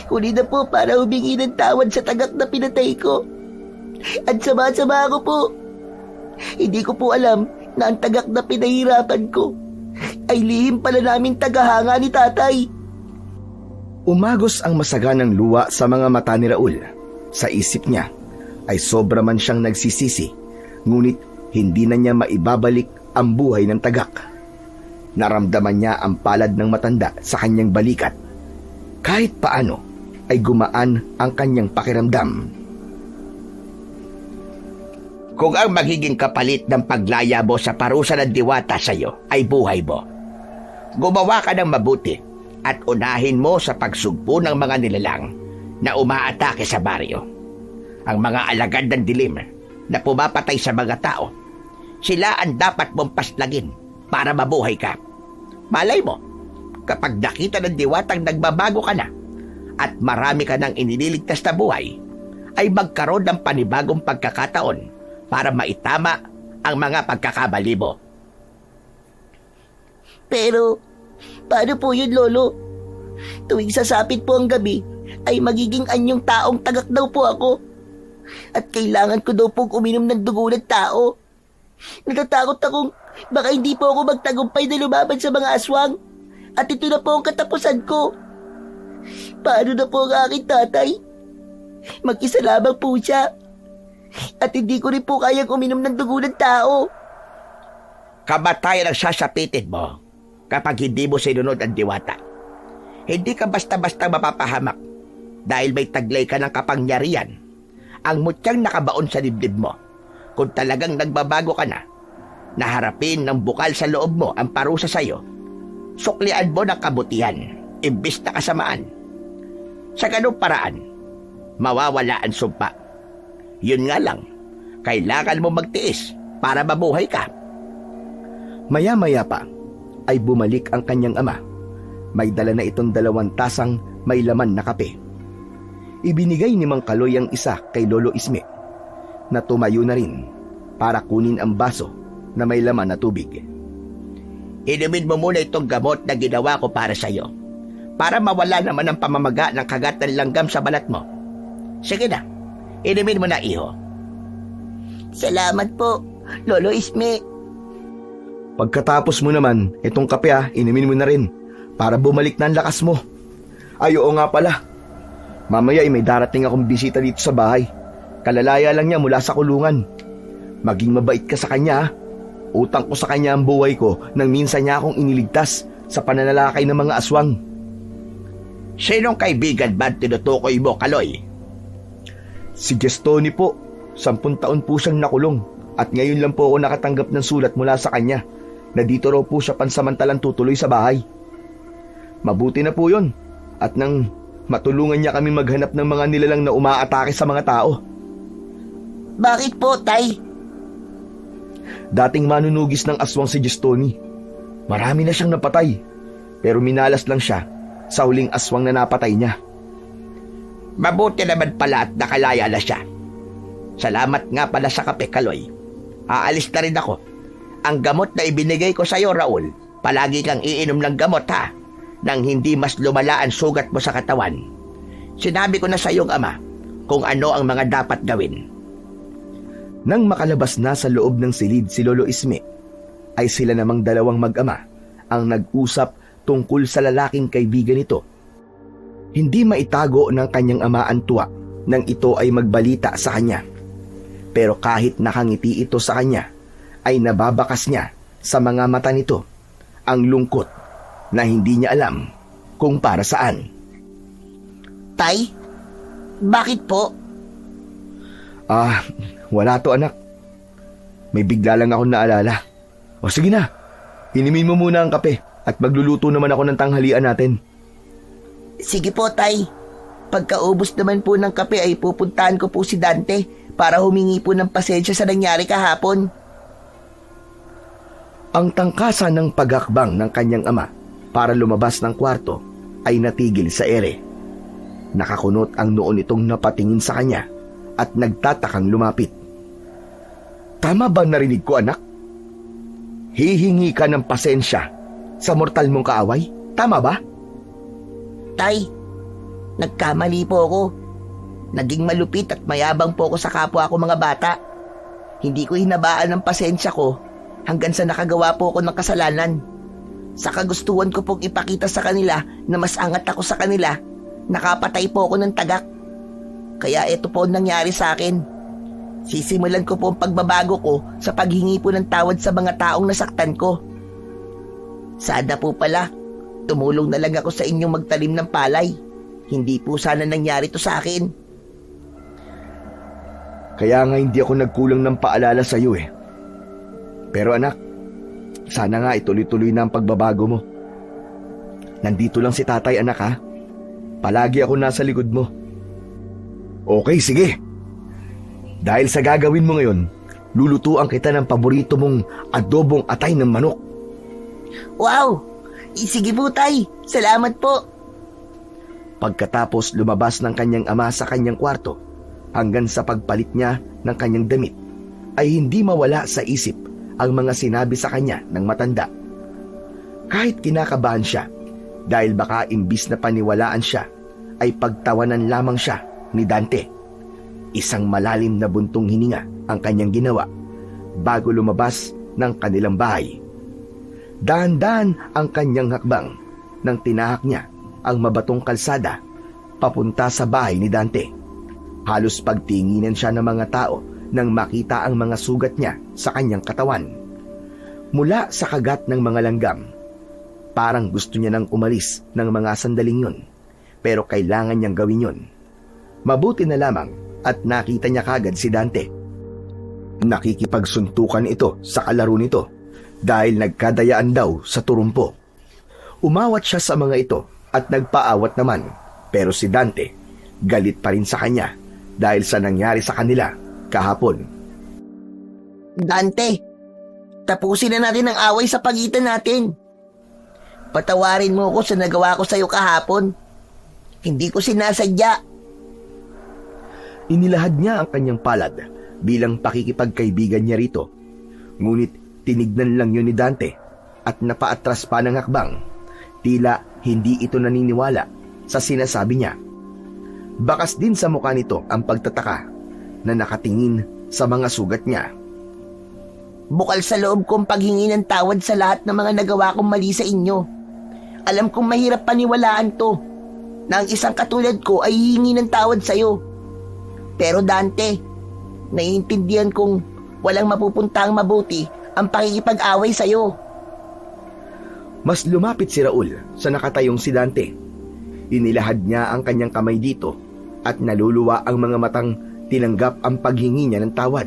Huli na po para humingi ng tawad sa tagak na pinatay ko. At sama-sama ako po. Hindi ko po alam na ang tagak na pinahirapan ko ay lihim pala naming tagahanga ni tatay. Umagos ang masaganang luwa sa mga mata ni Raul. Sa isip niya ay sobra man siyang nagsisisi, ngunit hindi na niya maibabalik ang buhay ng tagak. Naramdaman niya ang palad ng matanda sa kanyang balikat. Kahit paano ay gumaan ang kanyang pakiramdam. Kung ang magiging kapalit ng paglaya mo sa parusa ng diwata sa iyo ay buhay mo, gumawa ka ng mabuti at unahin mo sa pagsugpo ng mga nilalang na umaatake sa baryo. Ang mga alagad ng dilim na pumapatay sa mga tao, sila ang dapat mong paslagin para mabuhay ka. Malay mo, kapag nakita ng diwatang nagbabago ka na at marami ka nang inililigtas na buhay, ay magkaroon ng panibagong pagkakataon para maitama ang mga pagkakamali mo. Pero, paano po yun, Lolo? Tuwing sasapit po ang gabi, ay magiging anyong taong tagak daw po ako. At kailangan ko daw pong uminom ng dugo ng tao. Natatakot akong baka hindi po ako magtagumpay na lumaban sa mga aswang. At ito na po ang katapusan ko. Paano na po ang aking tatay? Mag-isa lamang po siya. At hindi ko rin po kayang uminom ng dugo ng tao. Kamatayan ang sasapitin mo kapag hindi mo sinunod ang diwata. Hindi ka basta-basta mapapahamak dahil may taglay ka ng kapangyarihan. Ang mutyang nakabaon sa dibdib mo. Kung talagang nagbabago ka na, naharapin ng bukal sa loob mo ang parusa sa iyo, suklian mo ng kabutihan, imbis na kasamaan. Sa ganung paraan, mawawala ang sumpa. Yun nga lang, kailangan mo magtiis para mabuhay ka. Maya-maya pa ay bumalik ang kanyang ama. May dala na itong 2 tasang may laman na kape. Ibinigay ni Mang Kaloy ang isa kay Lolo Isme, na tumayo na rin para kunin ang baso na may laman na tubig. Inumin mo muna itong gamot na ginawa ko para sa iyo, para mawala naman ang pamamaga ng kagat ng langgam sa balat mo. Sige na, inumin mo na, iho. Salamat po, Lolo Isme. Pagkatapos mo naman, itong kape inumin mo na rin para bumalik na ang lakas mo. Ay, oo nga pala. Mamaya ay may darating akong bisita dito sa bahay. Kalalaya lang niya mula sa kulungan. Maging mabait ka sa kanya, ha? Utang ko sa kanya ang buhay ko nang minsan niya akong iniligtas sa pananalakay ng mga aswang. Sinong kaibigan ba tinutukoy mo, Kaloy? Si Gestoni po, 10 taon po siyang nakulong at ngayon lang po ako nakatanggap ng sulat mula sa kanya na dito raw po siya pansamantalang tutuloy sa bahay. Mabuti na po yun at nang matulungan niya kami maghanap ng mga nilalang na umaatake sa mga tao. Bakit po, Tay? Dating manunugis ng aswang si Gestoni. Marami na siyang napatay pero minalas lang siya sa huling aswang na napatay niya. Mabuti naman pala at nakalaya na siya. Salamat nga pala sa kape, Kaloy. Aalis na rin ako. Ang gamot na ibinigay ko sa'yo, Raul, palagi kang iinom ng gamot, ha? Nang hindi mas lumala ang sugat mo sa katawan. Sinabi ko na sa iyong ama kung ano ang mga dapat gawin. Nang makalabas na sa loob ng silid si Lolo Isme, ay sila namang dalawang mag-ama ang nag-usap tungkol sa lalaking kaibigan nito. Hindi maitago ng kanyang ama ang tuwa nang ito ay magbalita sa kanya. Pero kahit nakangiti ito sa kanya, ay nababakas niya sa mga mata nito ang lungkot na hindi niya alam kung para saan. Tay? Bakit po? Wala to, anak. May bigla lang akong naalala. O sige na, inumin mo muna ang kape at magluluto naman ako ng tanghalian natin. Sige po, Tay. Pagkaubos naman po ng kape ay pupuntahan ko po si Dante para humingi po ng pasensya sa nangyari kahapon. Ang tangkasan ng paghakbang ng kanyang ama para lumabas ng kwarto ay natigil sa ere. Nakakunot ang noo nitong napatingin sa kanya at nagtatakang lumapit. Tama ba narinig ko, anak? Hihingi ka ng pasensya sa mortal mong kaaway? Tama ba? Tay, nagkamali po ako. Naging malupit at mayabang po ako sa kapwa ko mga bata. Hindi ko hinabaan ng pasensya ko hanggang sa nakagawa po ako ng kasalanan. Sa kagustuhan ko pong ipakita sa kanila na mas angat ako sa kanila, nakapatay po ako ng tagak. Kaya ito po nangyari sa akin. Sisimulan ko po ang pagbabago ko sa paghingi po ng tawad sa mga taong nasaktan ko. Sana po pala, tumulong na lang ako sa inyong magtalim ng palay. Hindi po sana nangyari to sa akin. Kaya nga hindi ako nagkulang ng paalala sa iyo eh. Pero anak, sana nga ituloy-tuloy na ang pagbabago mo. Nandito lang si tatay, anak, ha? Palagi ako nasa likod mo. Okay, sige. Dahil sa gagawin mo ngayon, lulutuan kita ng paborito mong adobong atay ng manok. Wow! Sige po, Tay. Salamat po. Pagkatapos lumabas ng kanyang ama sa kanyang kwarto, hanggang sa pagpalit niya ng kanyang damit, ay hindi mawala sa isip ang mga sinabi sa kanya ng matanda. Kahit kinakabahan siya, dahil baka imbis na paniwalaan siya, ay pagtawanan lamang siya ni Dante. Isang malalim na buntong hininga ang kanyang ginawa bago lumabas ng kanilang bahay. Dahan-dahan ang kanyang hakbang nang tinahak niya ang mabatong kalsada papunta sa bahay ni Dante. Halos pagtinginan siya ng mga tao nang makita ang mga sugat niya sa kanyang katawan. Mula sa kagat ng mga langgam, parang gusto niya nang umalis ng mga sandaling yun, pero kailangan niyang gawin yun. Mabuti na lamang at nakita niya kagad si Dante. Nakikipagsuntukan ito sa kalaro nito dahil nagkadayaan daw sa turumpo. Umawat siya sa mga ito at nagpaawat naman, pero si Dante galit pa rin sa kanya dahil sa nangyari sa kanila kahapon. Dante, tapusin na natin ang away sa pagitan natin. Patawarin mo ako sa nagawa ko sa iyo kahapon. Hindi ko sinasadya. Inilahad niya ang kanyang palad bilang pakikipagkaibigan niya rito. Ngunit tinignan lang yun ni Dante at napaatras pa ng hakbang. Tila hindi ito naniniwala sa sinasabi niya. Bakas din sa mukha nito ang pagtataka na nakatingin sa mga sugat niya. Bukal sa loob kong paghingi ng tawad sa lahat ng mga nagawa kong mali sa inyo. Alam kong mahirap paniwalaan to, na ang isang katulad ko ay hihingi ng tawad sa iyo. Pero Dante, naiintindihan kong walang mapupuntang mabuti ang pakikipag-away sa'yo. Mas lumapit si Raul sa nakatayong si Dante. Inilahad niya ang kanyang kamay dito at naluluwa ang mga matang tinanggap ang paghingi niya ng tawad.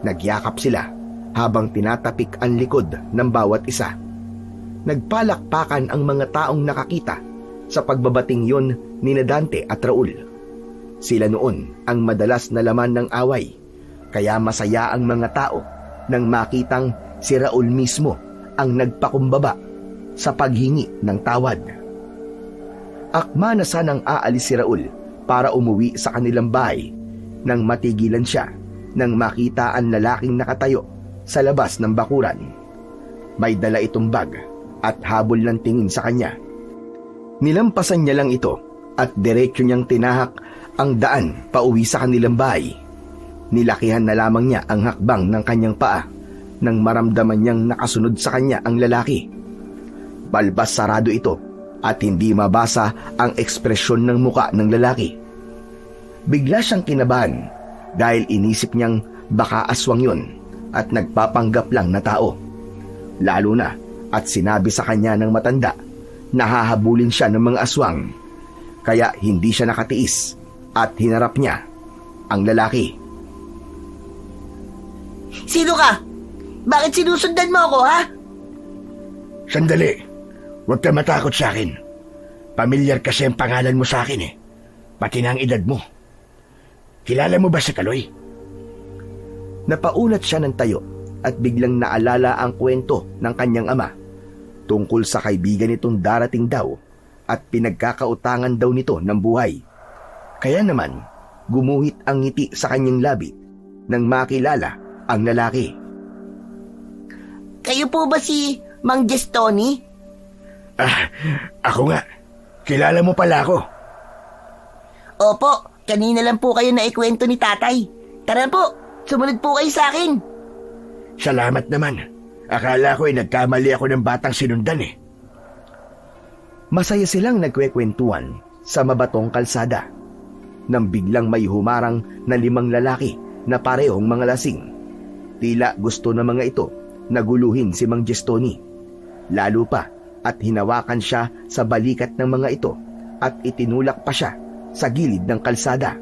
Nagyakap sila habang tinatapik ang likod ng bawat isa. Nagpalakpakan ang mga taong nakakita sa pagbabating yon ni Dante at Raul. Sila noon ang madalas na laman ng away, kaya masaya ang mga tao nang makitang si Raul mismo ang nagpakumbaba sa paghingi ng tawad. Akma na sanang aalis si Raul para umuwi sa kanilang bahay nang matigilan siya nang makita ang lalaking nakatayo sa labas ng bakuran. May dala itong bag at habol ng tingin sa kanya. Nilampasan niya lang ito at diretso niyang tinahak ang daan pauwi sa kanilang bahay. Nilakihan na lamang niya ang hakbang ng kanyang paa nang maramdaman niyang nakasunod sa kanya ang lalaki. Balbas sarado ito at hindi mabasa ang ekspresyon ng muka ng lalaki. Bigla siyang kinabahan dahil inisip niyang baka aswang yon at nagpapanggap lang na tao. Lalo na at sinabi sa kanya ng matanda na hahabulin siya ng mga aswang. Kaya hindi siya nakatiis at hinarap niya ang lalaki. Sino ka? Bakit sinusundan mo ako, ha? Sandali. Huwag ka matakot sa akin. Pamilyar kasi ang pangalan mo sa akin eh. Pati na ang edad mo. Kilala mo ba si Kaloy? Napaunat siya ng tayo at biglang naalala ang kwento ng kanyang ama tungkol sa kaibigan nitong darating daw at pinagkakautangan daw nito ng buhay. Kaya naman, gumuhit ang ngiti sa kanyang labi nang makilala ang lalaki. Kayo po ba si Mang Gestoni? Ako nga. Kilala mo pala ako. Opo, kanina lang po kayo naikwento ni tatay. Tara po, sumunod po kayo sa akin. Salamat naman. Akala ko nagkamali ako ng batang sinundan eh. Masaya silang nagkwekwentuhan sa mabatong kalsada nang biglang may humarang na 5 lalaki na parehong mga lasing. Tila gusto ng mga ito na guluhin si Mang Gestoni. Lalo pa at hinawakan siya sa balikat ng mga ito at itinulak pa siya sa gilid ng kalsada.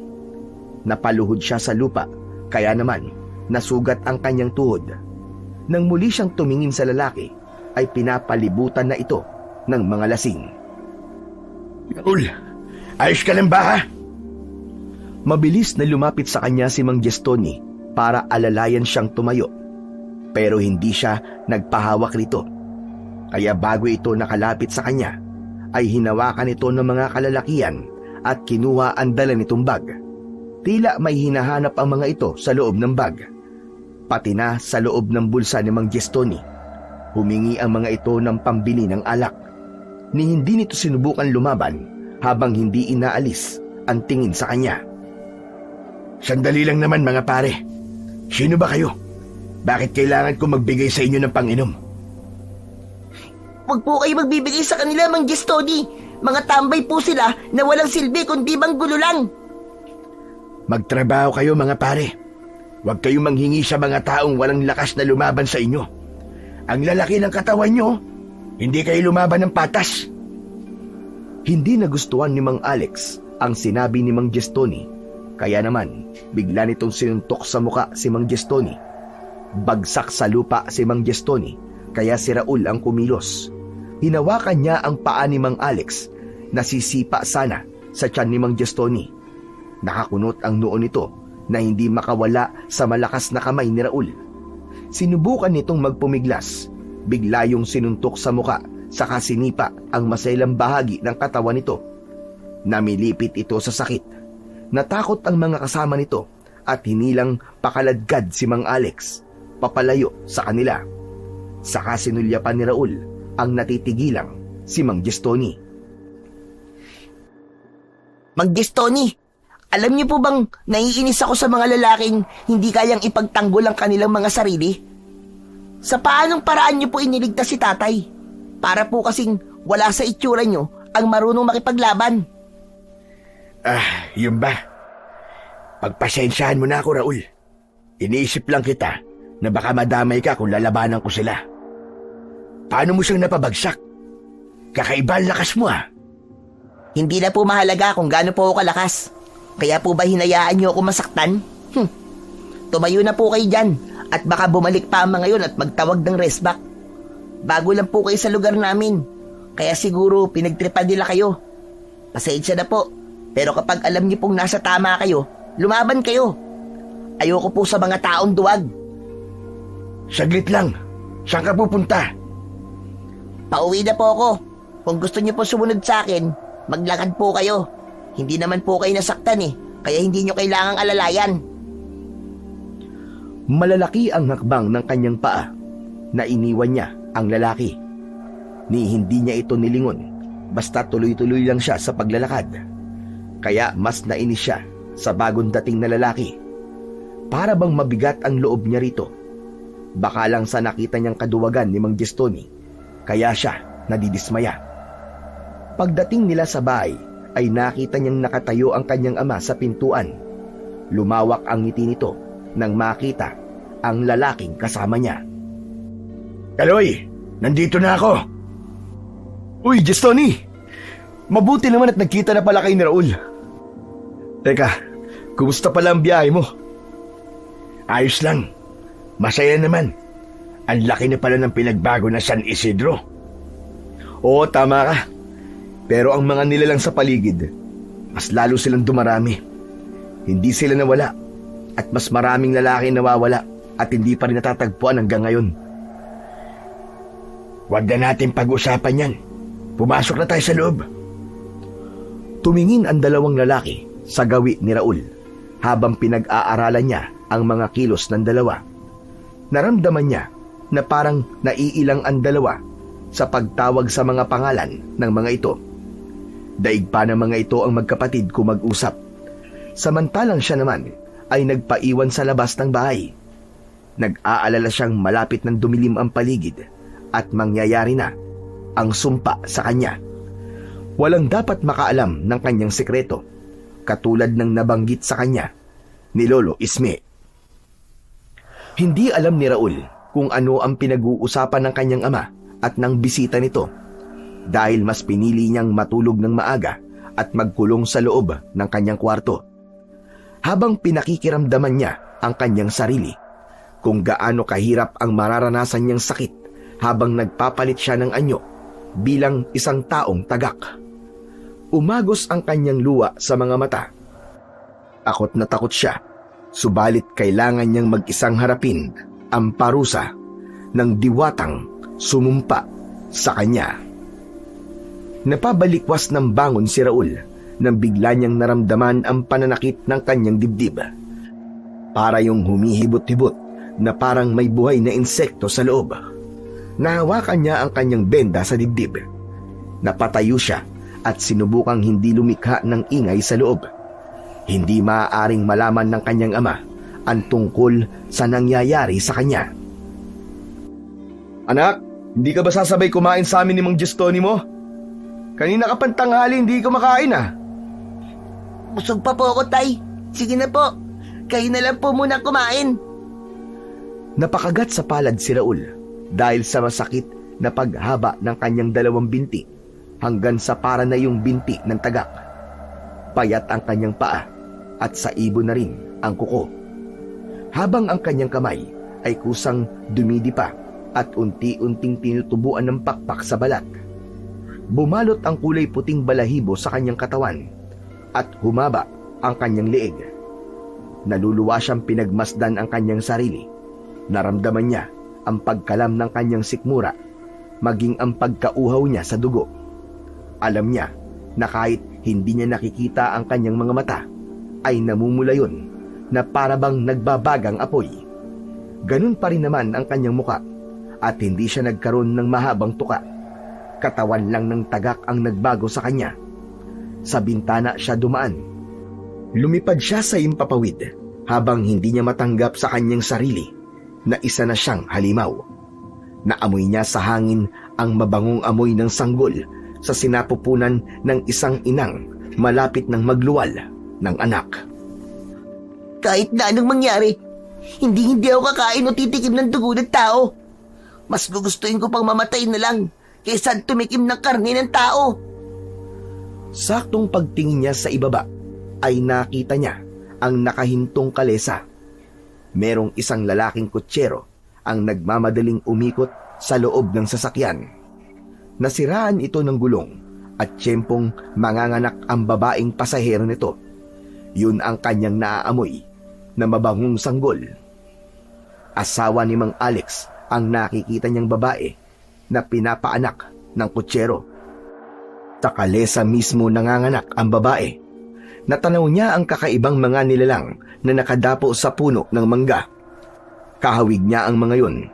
Napaluhod siya sa lupa kaya naman nasugat ang kanyang tuhod. Nang muli siyang tumingin sa lalaki ay pinapalibutan na ito ng mga lasing. Raul, ayos ka lang ba ha? Mabilis na lumapit sa kanya si Mang Gestoni para alalayan siyang tumayo. Pero hindi siya nagpahawak rito. Kaya bago ito nakalapit sa kanya, ay hinawakan ito ng mga kalalakian at kinuha ang dala nitong bag. Tila may hinahanap ang mga ito sa loob ng bag. Pati na sa loob ng bulsa ni Mang Gestoni. Humingi ang mga ito ng pambili ng alak. Ni hindi nito sinubukan lumaban habang hindi inaalis ang tingin sa kanya. Sandali lang naman mga pare. Sino ba kayo? Bakit kailangan ko magbigay sa inyo ng panginom? Huwag po kayo magbibigay sa kanila, Mang Gestoni. Mga tambay po sila na walang silbi kundi banggulo lang. Magtrabaho kayo mga pare. Huwag kayong manghingi sa mga taong walang lakas na lumaban sa inyo. Ang lalaki ng katawan nyo, hindi kayo lumaban ng patas. Hindi nagustuhan ni Mang Alex ang sinabi ni Mang Gestoni. Kaya naman, bigla nitong sinuntok sa muka si Mang Gestoni. Bagsak sa lupa si Mang Gestoni, kaya si Raul ang kumilos. Hinawakan niya ang paa ni Mang Alex na sisipa sana sa tiyan ni Mang Gestoni. Nakakunot ang noo nito na hindi makawala sa malakas na kamay ni Raul. Sinubukan nitong magpumiglas, bigla yung sinuntok sa muka saka sinipa ang masailang bahagi ng katawan nito. Namilipit ito sa sakit. Natakot ang mga kasama nito at hinilang pakaladkad si Mang Alex papalayo sa kanila. Saka sinulyapan ni Raul ang natitigilang si Mang Gestoni. Mang Gestoni, alam niyo po bang naiinis ako sa mga lalaking hindi kayang ipagtanggol ang kanilang mga sarili? Sa paanong paraan niyo po iniligtas si tatay? Para po kasing wala sa itsura niyo ang marunong makipaglaban. Yun ba? Pagpasensyahan mo na ako, Raul. Iniisip lang kita na baka madamay ka kung lalabanan ko sila. Paano mo siyang napabagsak? Kakaiba ang lakas mo Hindi na po mahalaga kung gaano po ako kalakas. Kaya po ba hinayaan niyo ako masaktan? Tumayo na po kayo dyan at baka bumalik pa ang mga yun at magtawag ng resback. Bago lang po kayo sa lugar namin. Kaya siguro pinagtripan nila kayo. Pasensya na po. Pero kapag alam niyo pong nasa tama kayo, lumaban kayo. Ayoko po sa mga taong duwag. Saglit lang. Saan ka pupunta? Pauwi na po ako. Kung gusto niyo po sumunod sa akin, maglakad po kayo. Hindi naman po kayo nasaktan kaya hindi niyo kailangang alalayan. Malalaki ang hakbang ng kanyang paa na iniwan niya ang lalaki. Ni hindi niya ito nilingon, basta tuloy-tuloy lang siya sa paglalakad. Kaya mas nainis siya sa bagong dating na lalaki. Para bang mabigat ang loob niya rito. Baka lang sa nakita niyang kaduwagan ni Mang Gestoni, kaya siya nadidismaya. Pagdating nila sa bahay, ay nakita niyang nakatayo ang kanyang ama sa pintuan. Lumawak ang ngiti nito nang makita ang lalaking kasama niya. Kaloy, nandito na ako. Uy, Gestoni! Mabuti naman at nagkita na pala kayo ni Raul. Teka, kumusta pala ang biyahe mo? Ayos lang. Masaya naman. Ang laki na pala ng pinagbago na San Isidro. Oo, tama ka. Pero ang mga nilalang sa paligid, mas lalo silang dumarami. Hindi sila nawala at mas maraming lalaki nawawala at hindi pa rin natatagpuan hanggang ngayon. Huwag na natin pag-usapan yan. Pumasok na tayo sa loob. Tumingin ang dalawang lalaki sa gawi ni Raul habang pinag-aaralan niya ang mga kilos ng dalawa. Naramdaman niya na parang naiilang ang dalawa sa pagtawag sa mga pangalan ng mga ito. Daig pa ng mga ito ang magkapatid kung mag-usap. Samantalang siya naman ay nagpaiwan sa labas ng bahay. Nag-aalala siyang malapit ng dumilim ang paligid at mangyayari na ang sumpa sa kanya. Walang dapat makaalam ng kanyang sekreto, katulad ng nabanggit sa kanya ni Lolo Isme. Hindi alam ni Raul kung ano ang pinag-uusapan ng kanyang ama at ng bisita nito, dahil mas pinili niyang matulog ng maaga at magkulong sa loob ng kanyang kwarto, habang pinakikiramdaman niya ang kanyang sarili, kung gaano kahirap ang mararanasan niyang sakit habang nagpapalit siya ng anyo bilang isang taong tagak. Umagos ang kanyang luha sa mga mata. Takot na takot siya, subalit kailangan niyang mag-isang harapin ang parusa ng diwatang sumumpa sa kanya. Napabalikwas ng bangon si Raul nang bigla niyang naramdaman ang pananakit ng kanyang dibdib. Para yung humihibot-hibot na parang may buhay na insekto sa loob. Nahawakan niya ang kanyang benda sa dibdib. Napatayo siya at sinubukang hindi lumikha ng ingay sa loob. Hindi maaaring malaman ng kanyang ama ang tungkol sa nangyayari sa kanya. Anak, hindi ka ba sasabay kumain sa amin ni Mang Gestoni mo? Kanina ka pang tanghali, hindi ka makain Busog pa po ako, Tay. Sige na po. Kayo na lang po muna kumain. Napakagat sa palad si Raul dahil sa masakit na paghaba ng kanyang dalawang binti hanggang sa para na yung binti ng tagak. Payat ang kanyang paa at sa ibon na rin ang kuko. Habang ang kanyang kamay ay kusang dumidipa at unti-unting tinutubuan ng pakpak sa balat. Bumalot ang kulay puting balahibo sa kanyang katawan at humaba ang kanyang leeg. Naluluwa siyang pinagmasdan ang kanyang sarili. Naramdaman niya ang pagkalam ng kanyang sikmura, maging ang pagkauhaw niya sa dugo. Alam niya na kahit hindi niya nakikita ang kanyang mga mata, ay namumula yun na parabang nagbabagang apoy. Ganun pa rin naman ang kanyang muka at hindi siya nagkaroon ng mahabang tuka. Katawan lang ng tagak ang nagbago sa kanya. Sa bintana siya dumaan. Lumipad siya sa impapawid habang hindi niya matanggap sa kanyang sarili na isa na siyang halimaw. Naamoy niya sa hangin ang mabangong amoy ng sanggol sa sinapupunan ng isang inang malapit ng magluwal ng anak. Kahit na anong mangyari, Hindi ako kakain o titikim ng dugo ng tao. Mas gugustuhin ko pang mamatay na lang kaysa tumikim ng karne ng tao. Saktong pagtingin niya sa ibaba ay nakita niya ang nakahintong kalesa. Merong isang lalaking kutsero ang nagmamadaling umikot sa loob ng sasakyan. Nasiraan ito ng gulong at tiyempong manganganak ang babaeng pasahero nito. Yun ang kanyang naaamoy na mabangong sanggol. Asawa ni Mang Alex ang nakikita niyang babae na pinapaanak ng kutsero. Sa kalesa mismo nanganganak ang babae. Natanaw niya ang kakaibang mga nilalang na nakadapo sa puno ng mangga. Kahawig niya ang mga yun.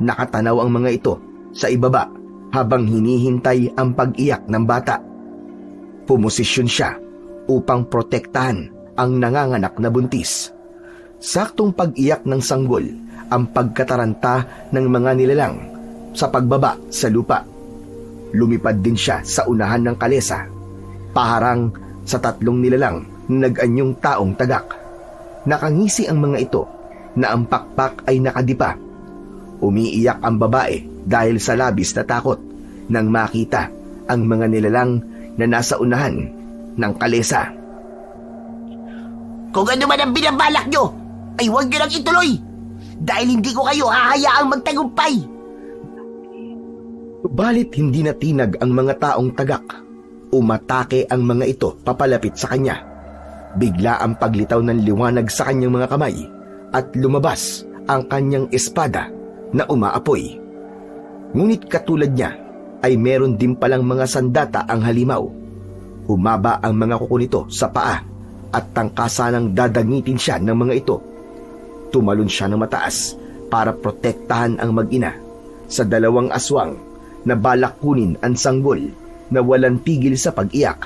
Nakatanaw ang mga ito sa ibaba habang hinihintay ang pag-iyak ng bata. Pumosisyon siya upang protektahan ang nanganganak na buntis. Saktong pag-iyak ng sanggol ang pagkataranta ng mga nilalang sa pagbaba sa lupa. Lumipad din siya sa unahan ng kalesa, paharang sa 3 nilalang na nag-anyong taong tagak. Nakangisi ang mga ito na ang pakpak ay nakadipa. Umiiyak ang babae dahil sa labis na takot nang makita ang mga nilalang na nasa unahan ng kalesa. Kung ano man ang binabalak nyo, ay huwag nyo lang ituloy dahil hindi ko kayo hahayaang magtagumpay. Balit hindi natinag ang mga taong tagak. Umatake ang mga ito papalapit sa kanya. Bigla ang paglitaw ng liwanag sa kanyang mga kamay at lumabas ang kanyang espada na umaapoy. Ngunit katulad niya ay meron din palang mga sandata ang halimaw. Humaba ang mga kuko nito sa paa at tangkasanang dadangitin siya ng mga ito. Tumalon siya ng mataas para protektahan ang mag-ina sa 2 aswang na balak kunin ang sanggol na walang tigil sa pag-iyak.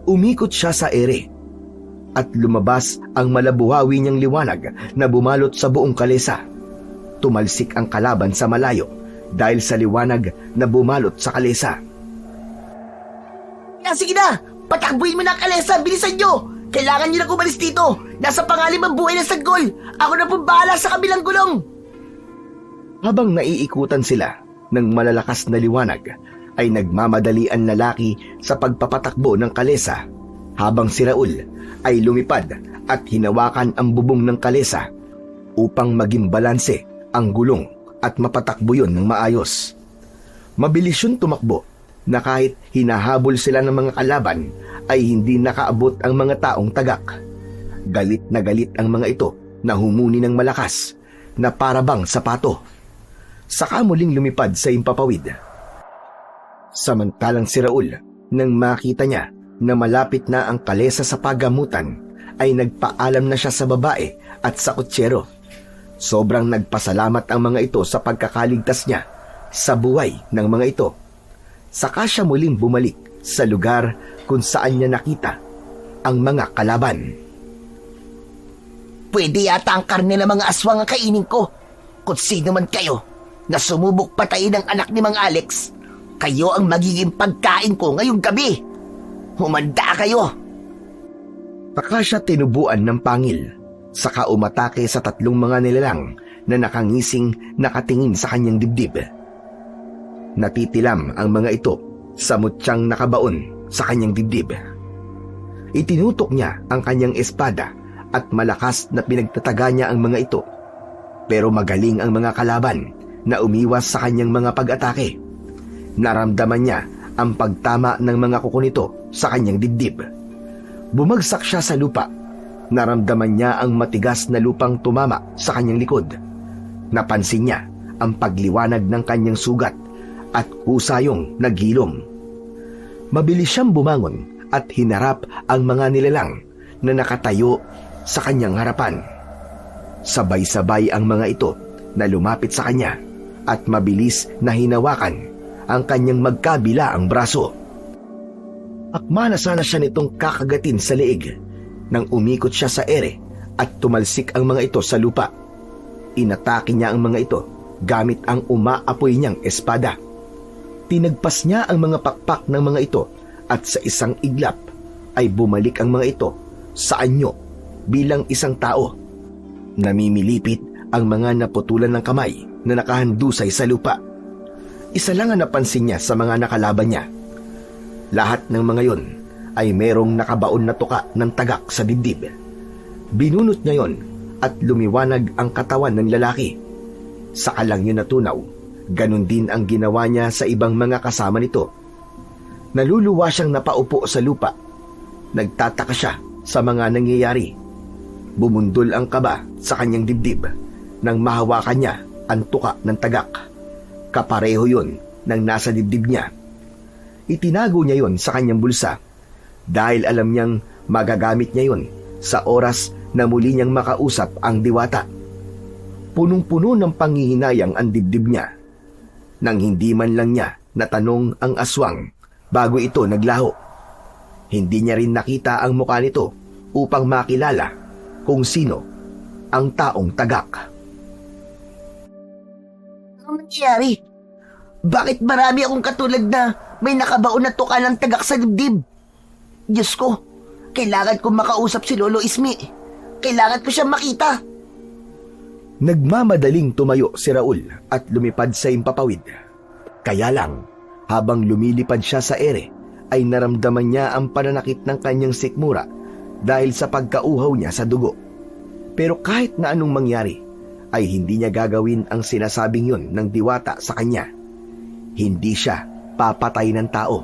Umikot siya sa ere at lumabas ang malabuhawi niyang liwanag na bumalot sa buong kalesa. Tumalsik ang kalaban sa malayo dahil sa liwanag na bumalot sa kalesa. Sige na! Patakbuhin mo na ang kalesa! Bilisan nyo! Kailangan nyo na kumalis dito! Nasa pangalim ang buhay ng sanggol! Ako na pong bahala sa kabilang gulong! Habang naiikutan sila ng malalakas na liwanag, ay nagmamadali ang lalaki sa pagpapatakbo ng kalesa, habang si Raul ay lumipad at hinawakan ang bubong ng kalesa upang maging balanse ang gulong at mapatakbo yun ng maayos. Mabilis yun tumakbo na kahit hinahabol sila ng mga kalaban ay hindi nakaabot ang mga taong tagak. Galit na galit ang mga ito na humuni ng malakas na parabang sapato. Saka muling lumipad sa impapawid. Samantalang si Raul, nang makita niya na malapit na ang kalesa sa pagamutan, ay nagpaalam na siya sa babae at sa kutsero. Sobrang nagpasalamat ang mga ito sa pagkakaligtas niya sa buhay ng mga ito. Saka siya muling bumalik sa lugar kung saan niya nakita ang mga kalaban. Pwede yata ang karne ng mga aswang ang kainin ko. Kung sino man kayo na sumubok patayin ang anak ni Mang Alex, kayo ang magiging pagkain ko ngayong gabi. Humanda kayo! Saka siya tinubuan ng pangil, saka umatake sa 3 mga nilalang na nakangising nakatingin sa kanyang dibdib. Natitilam ang mga ito sa mutyang nakabaon sa kanyang dibdib. Itinutok niya ang kanyang espada at malakas na pinagtataga niya ang mga ito. Pero magaling ang mga kalaban na umiwas sa kanyang mga pag-atake. Naramdaman niya ang pagtama ng mga kuko nito sa kanyang dibdib. Bumagsak siya sa lupa. Naramdaman niya ang matigas na lupang tumama sa kanyang likod. Napansin niya ang pagliwanag ng kanyang sugat at husayong naghilom. Mabilis siyang bumangon at hinarap ang mga nilalang na nakatayo sa kanyang harapan. Sabay-sabay ang mga ito na lumapit sa kanya at mabilis na hinawakan ang kanyang magkabilaang braso. Akma na sana siya nitong kakagatin sa leeg nang umikot siya sa ere at tumalsik ang mga ito sa lupa. Inatake niya ang mga ito gamit ang umaapoy niyang espada. Tinagpas niya ang mga pakpak ng mga ito at sa isang iglap ay bumalik ang mga ito sa anyo bilang isang tao. Namimilipit ang mga naputulan ng kamay na nakahandusay sa lupa. Isa lang ang napansin niya sa mga nakalaban niya. Lahat ng mga yon ay merong nakabaon na tuka ng tagak sa dibdib. Binunot niya yon at lumiwanag ang katawan ng lalaki. Saka lang yun natunaw, ganun din ang ginawa niya sa ibang mga kasama nito. Naluluwa siyang napaupo sa lupa. Nagtataka siya sa mga nangyayari. Bumundol ang kaba sa kanyang dibdib nang mahawakan niya ang tuka ng tagak. Kapareho yun ng nasa dibdib niya. Itinago niya yon sa kanyang bulsa dahil alam niyang magagamit niya yon sa oras na muli niyang makausap ang diwata. Punong-puno ng panghihinayang ang dibdib niya nang hindi man lang niya natanong ang aswang bago ito naglaho. Hindi niya rin nakita ang mukha nito upang makilala kung sino ang taong tagak. Ano nangyayari? Bakit marami akong katulad na may nakabaon na tuka ng tagak sa dibdib? Diyos ko, kailangan kong makausap si Lolo Ismi. Kailangan ko siyang makita. Nagmamadaling tumayo si Raul at lumipad sa impapawid. Kaya lang, habang lumilipad siya sa ere, ay naramdaman niya ang pananakit ng kanyang sikmura dahil sa pagkauhaw niya sa dugo. Pero kahit na anong mangyari, ay hindi niya gagawin ang sinasabing yun ng diwata sa kanya. Hindi siya papatay ng tao.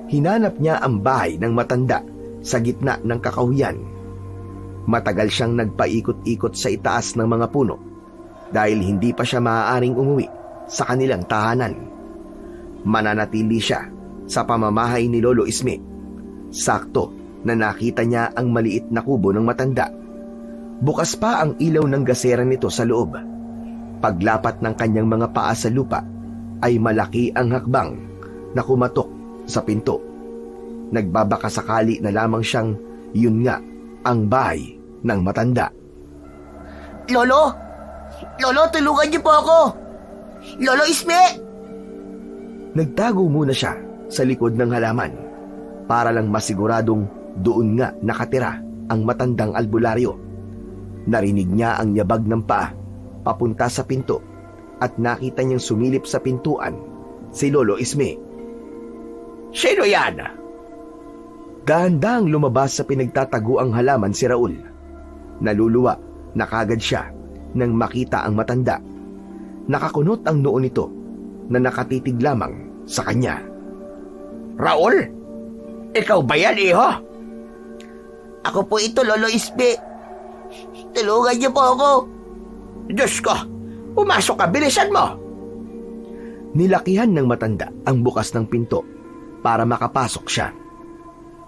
Hinanap niya ang bahay ng matanda sa gitna ng kakahuyan. Matagal siyang nagpaikot-ikot sa itaas ng mga puno dahil hindi pa siya maaaring umuwi sa kanilang tahanan. Mananatili siya sa pamamahay ni Lolo Ismi. Sakto na nakita niya ang maliit na kubo ng matanda. Bukas pa ang ilaw ng gasera nito sa loob. Paglapat ng kanyang mga paa sa lupa, ay malaki ang hakbang na kumatok sa pinto. Nagbabaka sakali na lamang siyang yun nga ang bahay ng matanda. Lolo! Lolo, tulungan niyo po ako! Lolo Isme! Nagtago muna siya sa likod ng halaman para lang masiguradong doon nga nakatira ang matandang albularyo. Narinig niya ang yabag ng paa papunta sa pinto at nakita niyang sumilip sa pintuan si Lolo Isme. Sino yan? Dahan-dahang lumabas sa pinagtataguang halaman si Raul. Naluluwa na kagad siya nang makita ang matanda. Nakakunot ang noo nito na nakatitig lamang sa kanya. Raul? Ikaw ba yan, iho? Ako po ito, Lolo Isme. Tulungan niyo po ako. Diyos ko, pumasok ka, bilisan mo. Nilakihan ng matanda ang bukas ng pinto para makapasok siya.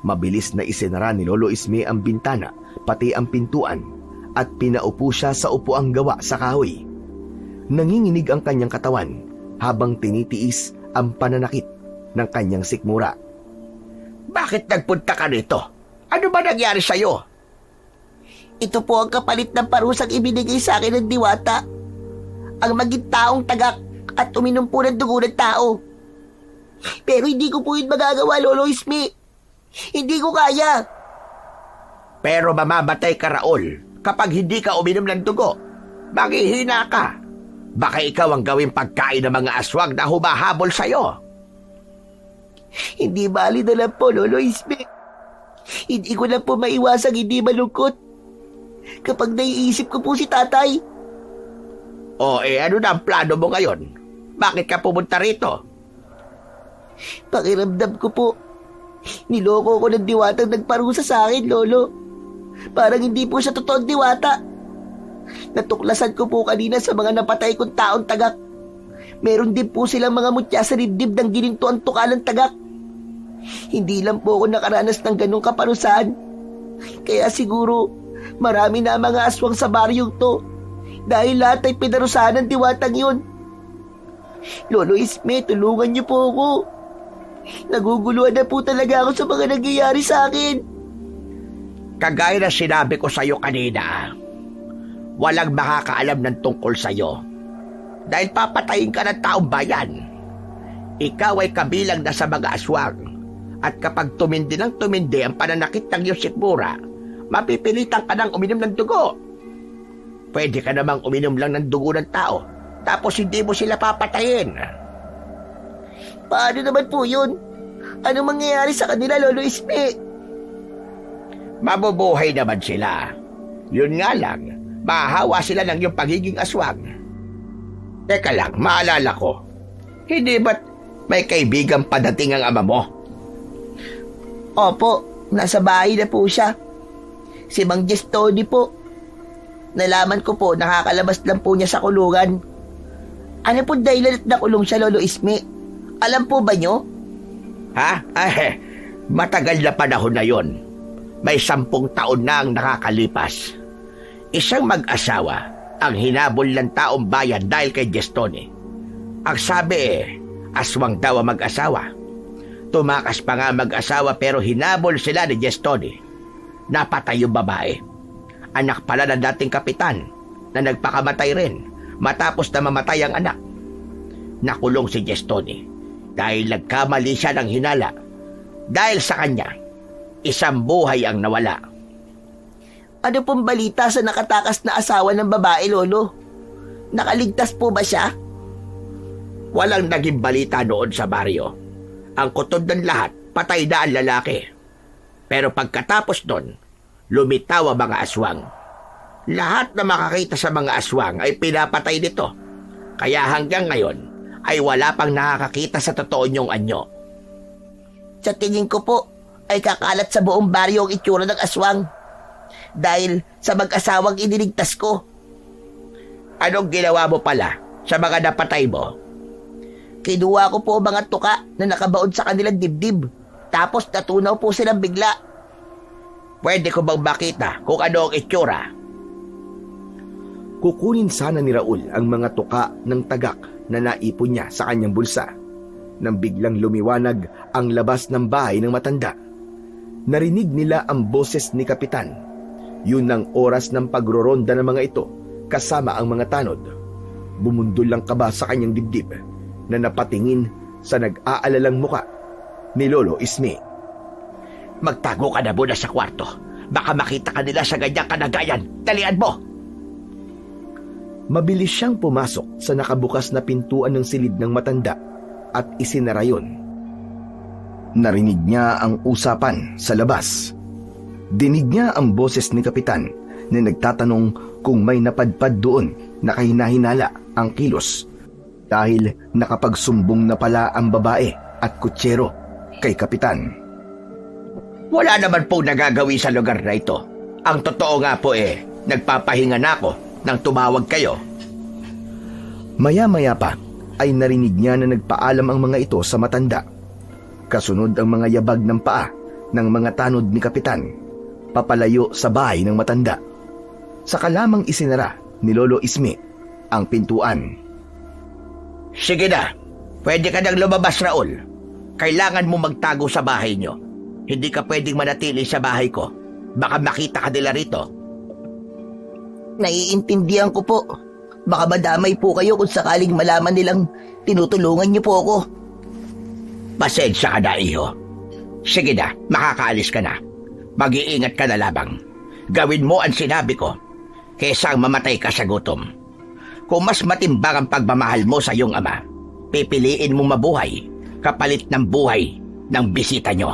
Mabilis na isinara ni Lolo Isme ang bintana pati ang pintuan at pinaupo siya sa upuang gawa sa kahoy. Nanginginig ang kanyang katawan habang tinitiis ang pananakit ng kanyang sikmura. Bakit nagpunta ka rito? Ano ba nangyari sa'yo? Ito po ang kapalit ng parusang ibinigay sa akin ng diwata. Ang maging taong tagak at uminom po ng dugo ng tao. Pero hindi ko po yun magagawa, Lolo Isme. Hindi ko kaya. Pero mamamatay ka, Raul, kapag hindi ka uminom ng dugo. Maghihina ka. Baka ikaw ang gawing pagkain ng mga aswang na humahabol sa'yo. Hindi bali na lang po, Lolo Isme. Hindi ko lang po maiwasang hindi malungkot kapag naiisip ko po si tatay. Ano na ang plano mo ngayon? Bakit ka pumunta rito? Pakiramdam ko po, niloko ko ng diwatang nagparusa sa akin, Lolo. Parang hindi po siya totoong diwata. Natuklasan ko po kanina sa mga napatay kong taong tagak. Meron din po silang mga mutya sa dibdib ng gininto ang tuka ng tagak. Hindi lang po ako nakaranas ng ganong kaparusahan. Kaya siguro, marami na mga aswang sa baryong to dahil lahat ay pinarusahan ng diwatang yun. Lolo Isme, tulungan niyo po ako. Naguguluhan na po talaga ako sa mga nangyayari sa akin. Kagaya na sinabi ko sa'yo kanina, walang makakaalam ng tungkol sa'yo dahil papatayin ka ng taong bayan. Ikaw ay kabilang na sa mga aswang at kapag tumindi ng tumindi ang pananakit ng iyong sikmura, mapipilitan ka ng uminom ng dugo. Pwede ka namang uminom lang ng dugo ng tao, tapos hindi mo sila papatayin. Paano naman po yun? Anong mangyayari sa kanila, Lolo Isme? Mabubuhay naman sila. Yun nga lang, mahahawa sila ng iyong pagiging aswang. Teka lang, maalala ko. Hindi ba't may kaibigang padating ang ama mo? Opo, nasa bahay na po siya. Si Mang Gestoni po. Nalaman ko po, nakakalabas lang po niya sa kulungan. Ano po dahilan at nakulong siya, Lolo Isme? Alam po ba niyo? Ha? Matagal na panahon na yon. May 10 taon na ang nakakalipas. Isang mag-asawa ang hinabol ng taong bayan dahil kay Gestoni. Ang sabi aswang daw ang mag-asawa. Tumakas pa nga mag-asawa pero hinabol sila ni Gestoni. Napatay yung babae. Anak pala ng dating kapitan na nagpakamatay rin matapos na mamatay ang anak. Nakulong si Gestoni dahil nagkamali siya ng hinala. Dahil sa kanya, isang buhay ang nawala. Ano pong balita sa nakatakas na asawa ng babae, Lolo? Nakaligtas po ba siya? Walang naging balita noon sa baryo. Ang kutod ng lahat, patay na ang lalaki. Pero pagkatapos nun, lumitaw ang mga aswang. Lahat na makakita sa mga aswang ay pinapatay nito. Kaya hanggang ngayon, ay wala pang nakakakita sa totoo niyong anyo. Sa tingin ko po, ay kakalat sa buong baryo ang itsura ng aswang. Dahil sa mag-asawang iniligtas ko. Anong ginawa mo pala sa mga napatay mo? Kinuha ko po mga tuka na nakabaon sa kanilang dibdib. Tapos natunaw po silang bigla. Pwede ko bang makita kung ano ang itsura? Kukunin sana ni Raul ang mga tuka ng tagak na naipon niya sa kanyang bulsa nang biglang lumiwanag ang labas ng bahay ng matanda. Narinig nila ang boses ni Kapitan. Yun ang oras ng pagroronda ng mga ito kasama ang mga tanod. Bumundol lang kaba sa kanyang dibdib na napatingin sa nag-aalalang muka ni Lolo Isme. Magtago ka na muna sa kwarto. Baka makita ka nila sa ganyang kalagayan. Dalian mo! Mabilis siyang pumasok sa nakabukas na pintuan ng silid ng matanda at isinara yun. Narinig niya ang usapan sa labas. Dinig niya ang boses ni Kapitan na nagtatanong kung may napadpad doon na kahinahinala ang kilos dahil nakapagsumbong na pala ang babae at kutsero kay Kapitan. Wala naman pong nagagawi sa lugar na ito. Ang totoo nga po nagpapahinga na ako nang tumawag kayo. Maya-maya pa ay narinig niya na nagpaalam ang mga ito sa matanda. Kasunod ang mga yabag ng paa ng mga tanod ni Kapitan, papalayo sa bahay ng matanda. Saka lamang isinara ni Lolo Isme ang pintuan. Sige na, pwede ka nang lumabas, Raul. Kailangan mo magtago sa bahay nyo. Hindi ka pwedeng manatili sa bahay ko. Baka makita ka nila rito. Naiintindihan ko po. Baka madamay po kayo kung sakaling malaman nilang tinutulungan niyo po ako. Pasensya ka na, iho. Sige na, makakaalis ka na. Mag-iingat ka na labang. Gawin mo ang sinabi ko, kaysa mamatay ka sa gutom. Kung mas matimbang ang pagmamahal mo sa iyong ama, pipiliin mong mabuhay kapalit ng buhay ng bisita nyo.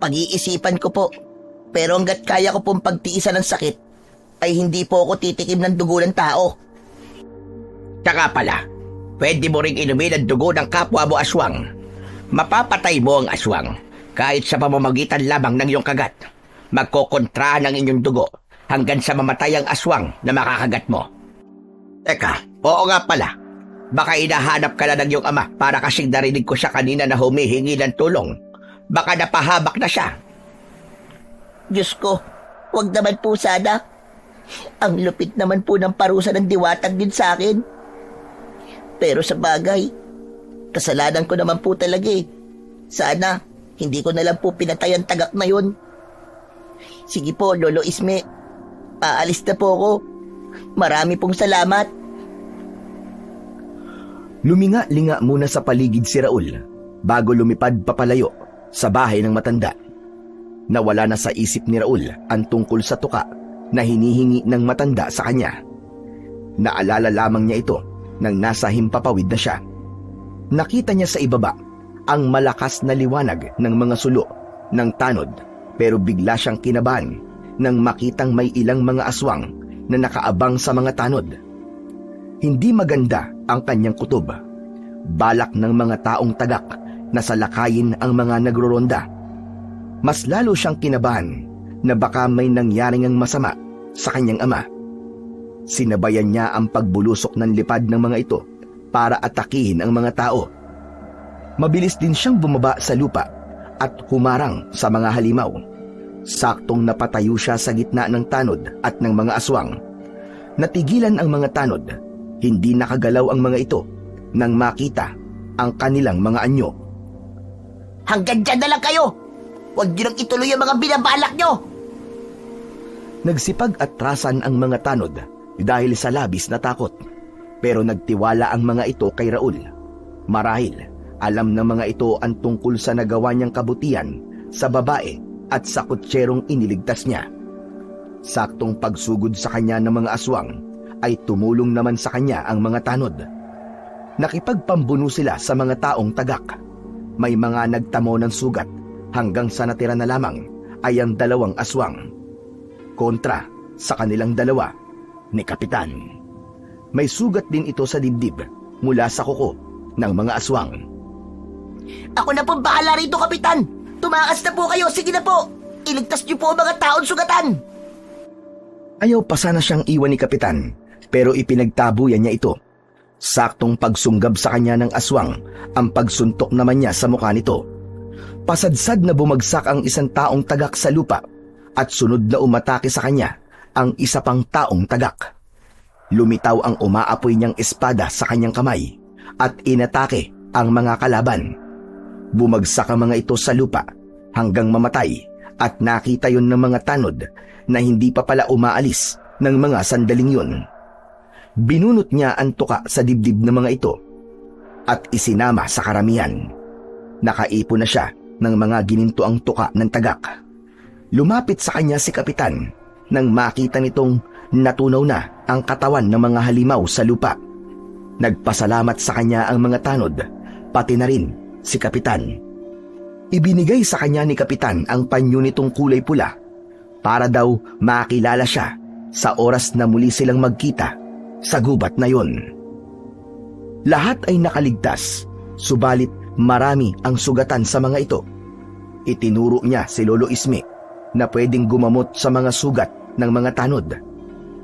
Pag-iisipan ko po. Pero hanggat kaya ko pong pagtiisan ng sakit, ay hindi po ako titikim ng dugo ng tao. Tsaka pala, pwede mo ring inumin ang dugo ng kapwa mo aswang. Mapapatay mo ang aswang kahit sa pamamagitan lamang ng iyong kagat. Magkokontra ng inyong dugo hanggang sa mamatay ang aswang na makakagat mo. Teka, oo nga pala. Baka inahanap ka na ng iyong ama para kasing narinig ko siya kanina na humihingi ng tulong. Baka napahabak na siya. Diyos ko, wag naman po sana. Ang lupit naman po ng parusa ng diwatag din sa akin. Pero sa bagay, kasalanan ko naman po talaga Sana, hindi ko na lang po pinatay ang tagak na yun. Sige po, Lolo Isme. Aalis na po ako. Marami pong salamat. Luminga-linga muna sa paligid si Raul bago lumipad papalayo sa bahay ng matanda. Nawala na sa isip ni Raul ang tungkol sa tuka na hinihingi ng matanda sa kanya. Naalala lamang niya ito nang nasa himpapawid na siya. Nakita niya sa ibaba ang malakas na liwanag ng mga sulo ng tanod, pero bigla siyang kinabahan nang makitang may ilang mga aswang na nakaabang sa mga tanod. Hindi maganda ang kanyang kutob. Balak ng mga taong tagak na salakayin ang mga nagroronda. Mas lalo siyang kinabahan na baka may nangyaring ang masama sa kanyang ama. Sinabayan niya ang pagbulusok ng lipad ng mga ito para atakihin ang mga tao. Mabilis din siyang bumaba sa lupa at humarang sa mga halimaw. Saktong napatayo siya sa gitna ng tanod at ng mga aswang. Natigilan ang mga tanod. Hindi nakagalaw ang mga ito nang makita ang kanilang mga anyo. Hanggang dyan na lang kayo! Huwag niyo nang ituloy ang mga binabalak niyo! Nagsipag-atrasan ang mga tanod dahil sa labis na takot. Pero nagtiwala ang mga ito kay Raul. Marahil, alam ng mga ito ang tungkol sa nagawa niyang kabutihan sa babae at sa kutserong iniligtas niya. Saktong pagsugod sa kanya ng mga aswang, ay tumulong naman sa kanya ang mga tanod. Nakipagpambuno sila sa mga taong tagak. May mga nagtamo ng sugat hanggang sa natira na lamang ay ang 2 aswang. Kontra sa kanilang 2 ni Kapitan. May sugat din ito sa dibdib mula sa kuko ng mga aswang. Ako na po bahala rito, Kapitan! Tumakas na po kayo! Sige na po! Iligtas niyo po ang mga taong sugatan! Ayaw pa sana siyang iwan ni Kapitan, pero ipinagtabuyan niya ito. Saktong pagsunggab sa kanya ng aswang, ang pagsuntok naman niya sa mukha nito. Pasadsad na bumagsak ang isang taong tagak sa lupa at sunod na umatake sa kanya ang isa pang taong tagak. Lumitaw ang umaapoy niyang espada sa kanyang kamay at inatake ang mga kalaban. Bumagsak ang mga ito sa lupa hanggang mamatay at nakita yon ng mga tanod na hindi pa pala umaalis ng mga sandaling yun. Binunot niya ang tuka sa dibdib ng mga ito at isinama sa karamihan. Nakaipon na siya ng mga ginintoang tuka ng tagak. Lumapit sa kanya si Kapitan nang makita nitong natunaw na ang katawan ng mga halimaw sa lupa. Nagpasalamat sa kanya ang mga tanod, pati na rin si Kapitan. Ibinigay sa kanya ni Kapitan ang panyo nitong kulay pula para daw makilala siya sa oras na muli silang magkita sa gubat na yon. Lahat ay nakaligtas, subalit marami ang sugatan sa mga ito. Itinuro niya si Lolo Isme na pwedeng gumamot sa mga sugat ng mga tanod.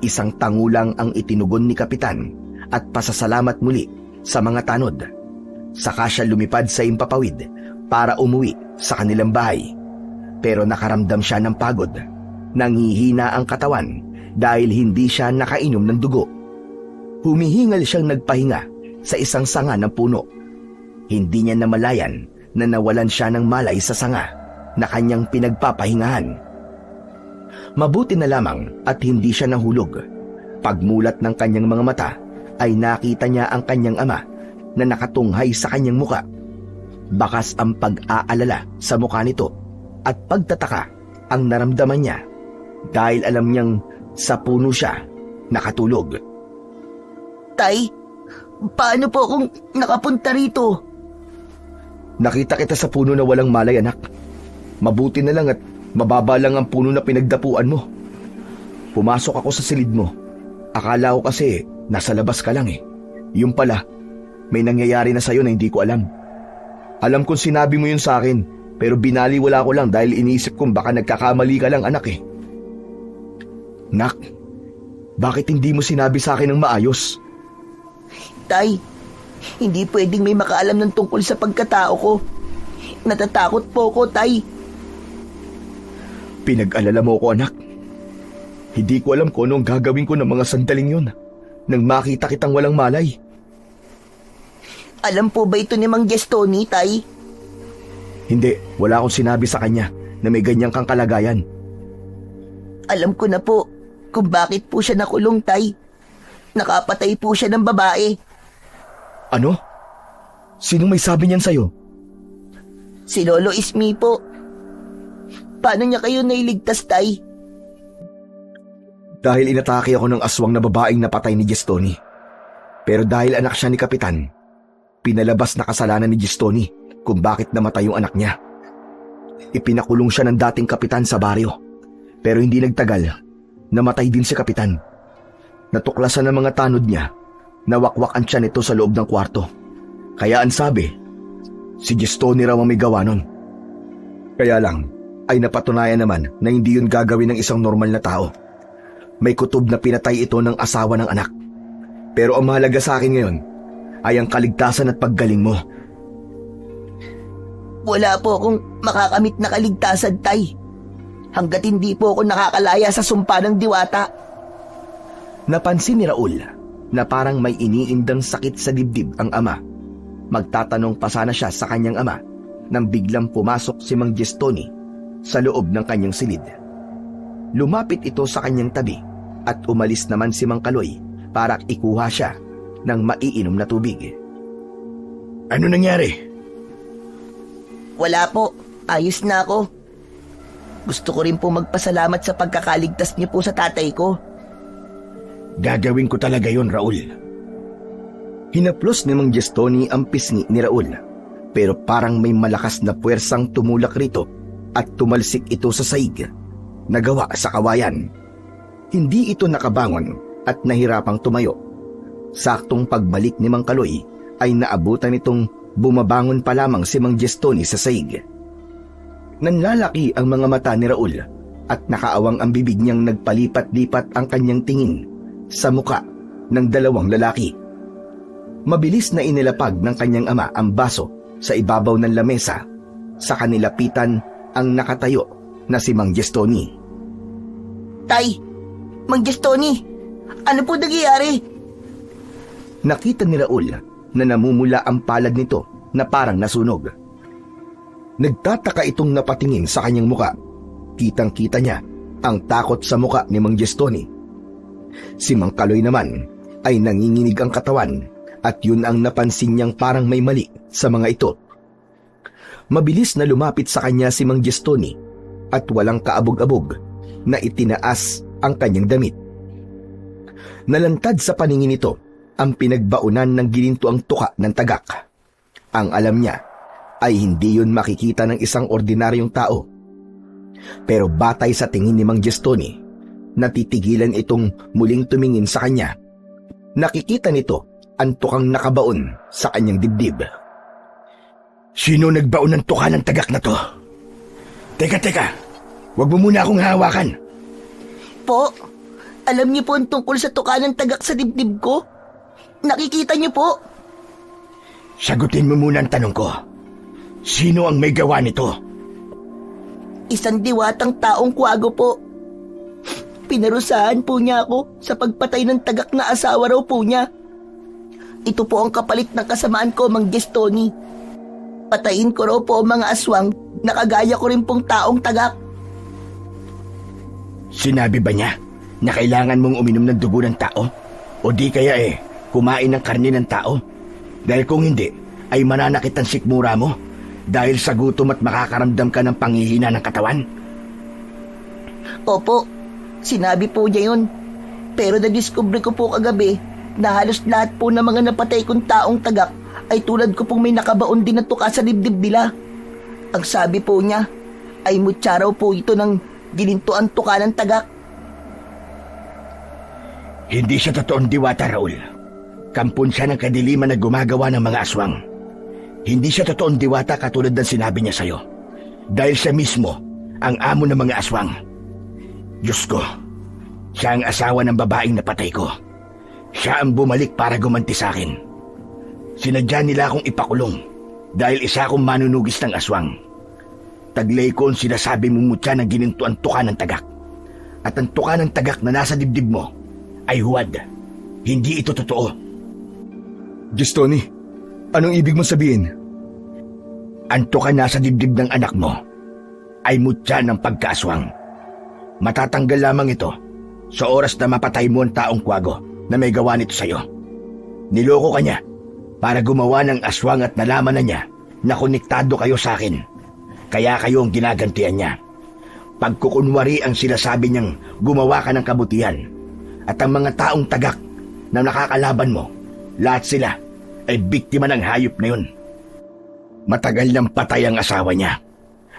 Isang tangulang ang itinugon ni Kapitan at pasasalamat muli sa mga tanod. Saka siya lumipad sa impapawid para umuwi sa kanilang bahay. Pero nakaramdam siya ng pagod. Nangihina ang katawan dahil hindi siya nakainom ng dugo. Humihingal siyang nagpahinga sa isang sanga ng puno. Hindi niya namalayan na nawalan siya ng malay sa sanga na kanyang pinagpapahingahan. Mabuti na lamang at hindi siya nahulog. Pagmulat ng kanyang mga mata ay nakita niya ang kanyang ama na nakatunghay sa kanyang muka. Bakas ang pag-aalala sa mukha nito at pagtataka ang naramdaman niya dahil alam niyang sa puno siya nakatulog. Tay, paano po kung nakapunta rito? Nakita kita sa puno na walang malay, anak. Mabuti na lang at mababa lang ang puno na pinagdapuan mo. Pumasok ako sa silid mo. Akala ko kasi nasa labas ka lang eh. Yung pala, may nangyayari na sa'yo na hindi ko alam. Alam kong sinabi mo yun sa akin, pero binaliwala ko lang dahil iniisip kong baka nagkakamali ka lang, anak eh. Nak, bakit hindi mo sinabi sa akin ng maayos? Tay, hindi pwedeng may makaalam ng tungkol sa pagkatao ko. Natatakot po ko, Tay. Pinag-alala mo ko, anak. Hindi ko alam kung anong gagawin ko ng mga sandaling yun nang makita kitang walang malay. Alam po ba ito ni Mang Gestoni, Tay? Hindi, wala akong sinabi sa kanya na may ganyan kang kalagayan. Alam ko na po kung bakit po siya nakulong, Tay. Nakapatay po siya ng babae. Ano? Sinong may sabi niyan sa'yo? Si Lolo Ismi po. Paano niya kayo nailigtas, Tay? Dahil inatake ako ng aswang na babaeng napatay ni Gestoni. Pero dahil anak siya ni Kapitan, pinalabas na kasalanan ni Gestoni kung bakit namatay yung anak niya. Ipinakulong siya ng dating kapitan sa baryo. Pero hindi nagtagal, namatay din si Kapitan. Natuklasan ng mga tanod niya, nawakwakan siya nito sa loob ng kwarto. Kaya ang sabi, si Gestoni raw ang may gawa nun. Kaya lang, ay napatunayan naman na hindi yun gagawin ng isang normal na tao. May kutob na pinatay ito ng asawa ng anak. Pero ang mahalaga sa akin ngayon ay ang kaligtasan at paggaling mo. Wala po akong makakamit na kaligtasan, Tay. Hanggat hindi po ako nakakalaya sa sumpa ng diwata. Napansin ni Raul na parang may iniindang sakit sa dibdib ang ama. Magtatanong pa sana siya sa kanyang ama nang biglang pumasok si Mang Gestoni sa loob ng kanyang silid. Lumapit ito sa kanyang tabi at umalis naman si Mang Kaloy para ikuha siya ng maiinom na tubig. Ano nangyari? Wala po. Ayos na ako. Gusto ko rin po magpasalamat sa pagkakaligtas niyo po sa tatay ko. Gagawin ko talaga yon, Raul. Hinaplos ni Mang Gestoni ang pisngi ni Raul, pero parang may malakas na puwersang tumulak rito at tumalsik ito sa saig na gawa sa kawayan. Hindi ito nakabangon at nahirapang tumayo. Saktong pagbalik ni Mang Kaloy ay naabutan itong bumabangon pa lamang si Mang Gestoni sa saig. Nanlalaki ang mga mata ni Raul at nakaawang ang bibig niyang nagpalipat-lipat ang kanyang tingin sa muka ng dalawang lalaki. Mabilis na inilapag ng kanyang ama ang baso sa ibabaw ng lamesa. Sa kanilapitan ang nakatayo na si Mang Gestoni. Tay! Mang Gestoni! Ano po nangyayari? Nakita ni Raul na namumula ang palad nito na parang nasunog. Nagtataka itong napatingin sa kanyang muka. Kitang-kita niya ang takot sa muka ni Mang Gestoni. Si Mang Kaloy naman ay nanginginig ang katawan at yun ang napansin niyang parang may mali sa mga ito. Mabilis na lumapit sa kanya si Mang Gestoni at walang kaabog-abog na itinaas ang kanyang damit. Nalantad sa paningin nito ang pinagbaunan ng ginintuang tuka ng tagak. Ang alam niya ay hindi yun makikita ng isang ordinaryong tao. Pero batay sa tingin ni Mang Gestoni, natitigilan itong muling tumingin sa kanya. Nakikita nito ang tukang nakabaon sa kanyang dibdib. Sino nagbaon ng tuka ng tagak na to? Teka, wag mo muna akong hawakan. Po, alam niyo po ang tungkol sa tuka ng tagak sa dibdib ko? Nakikita niyo po? Sagutin mo muna ang tanong ko. Sino ang may gawa nito? Isang diwatang taong kwago po. Pinarusahan po niya ako sa pagpatay ng tagak na asawa raw po niya. Ito po ang kapalit ng kasamaan ko, Mang Gestoni. Patayin ko raw po ang mga aswang na kagaya ko rin pong taong tagak. Sinabi ba niya na kailangan mong uminom ng dugo ng tao? O di kaya kumain ng karne ng tao? Dahil kung hindi, ay mananakit ang sikmura mo dahil sa gutom at makakaramdam ka ng panghihina ng katawan? Opo, sinabi po niya yun. Pero nadiskubre ko po kagabi na halos lahat po ng mga napatay kong taong tagak ay tulad ko pong may nakabaon din na tuka sa dibdib nila. Ang sabi po niya ay mutya raw po ito ng ginintuan tuka ng tagak. Hindi siya totoong diwata, Raul. Kampon siya ng kadiliman na gumagawa ng mga aswang. Hindi siya totoong diwata katulad ng sinabi niya sa'yo. Dahil siya mismo ang amo ng mga aswang. Diyos ko, siya ang asawa ng babaeng napatay ko. Siya ang bumalik para gumanti sa akin. Sinadya nila akong ipakulong dahil isa akong manunugis ng aswang. Taglay ko ang sinasabi mong mutya ng ginintuan tuka ng tagak. At ang tuka ng tagak na nasa dibdib mo ay huwad. Hindi ito totoo. Gestoni, anong ibig mong sabihin? Ang tuka nasa dibdib ng anak mo ay mutya ng pagkaaswang. Matatanggal lamang ito sa oras na mapatay mo ang taong kwago na may gawa nito sa'yo. Niloko ka niya para gumawa ng aswang at nalaman na niya na konektado kayo sa akin. Kaya kayo ang ginagantian niya. Pagkukunwari ang sinasabi niyang gumawa ka ng kabutihan. At ang mga taong tagak na nakakalaban mo, lahat sila ay biktima ng hayop na yun. Matagal nang patay ang asawa niya,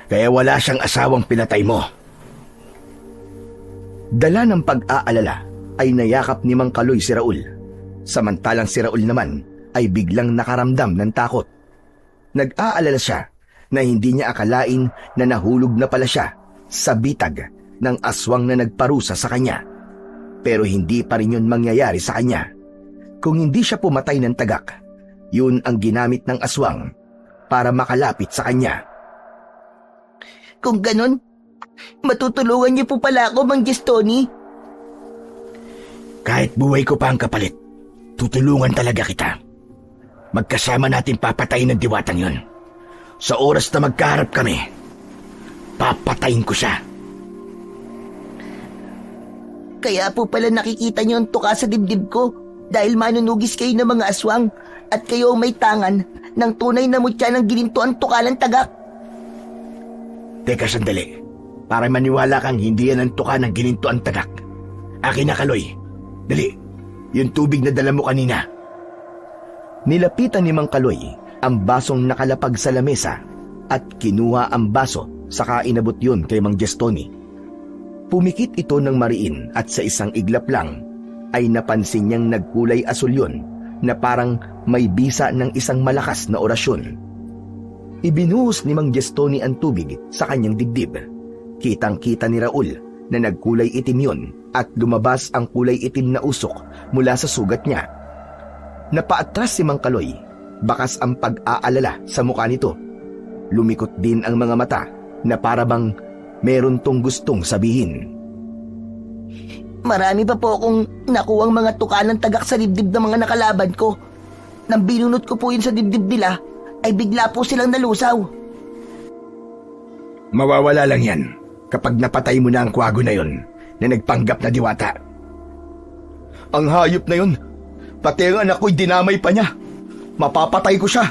kaya wala siyang asawang pinatay mo. Dala ng pag-aalala ay nayakap ni Mang Kaloy si Raul. Samantalang si Raul naman ay biglang nakaramdam ng takot. Nag-aalala siya na hindi niya akalain na nahulog na pala siya sa bitag ng aswang na nagparusa sa kanya. Pero hindi pa rin yun mangyayari sa kanya. Kung hindi siya pumatay ng tagak, yun ang ginamit ng aswang para makalapit sa kanya. Kung ganun, matutulungan niyo po pala ako, Mang Gestoni. Kahit buhay ko pa ang kapalit, tutulungan talaga kita. Magkasama natin papatayin ng diwatang yun. Sa oras na magkaharap kami, papatayin ko siya. Kaya po pala nakikita niyo ang tuka sa dibdib ko dahil manunugis kayo ng mga aswang at kayo ang may tangan ng tunay na mutya ng ginintuan tukalang tagak. Teka sandali, para maniwala kang hindi yan ang tuka ng ginintuan tagak. Akin na, Kaloy. Dali, yung tubig na dala mo kanina. Nilapitan ni Mang Kaloy ang basong nakalapag sa lamesa at kinuha ang baso saka inabot yun kay Mang Gestoni. Pumikit ito ng mariin at sa isang iglap lang ay napansin niyang nagkulay asul yun na parang may bisa ng isang malakas na orasyon. Ibinuhos ni Mang Gestoni ang tubig sa kanyang dibdib. Kitang-kita ni Raul na nagkulay itim yun at lumabas ang kulay itim na usok mula sa sugat niya. Napaatras si Mang Kaloy, bakas ang pag-aalala sa mukha nito. Lumikot din ang mga mata na para bang meron tong gustong sabihin. Marami pa po akong nakuwang mga tuka ng tagak sa dibdib ng mga nakalaban ko. Nang binunot ko po yun sa dibdib nila, ay bigla po silang nalusaw. Mawawala lang yan kapag napatay mo na ang kwago na yon na nagpanggap na diwata. Ang hayop na yun, pati ang anak ko'y dinamay pa niya. Mapapatay ko siya.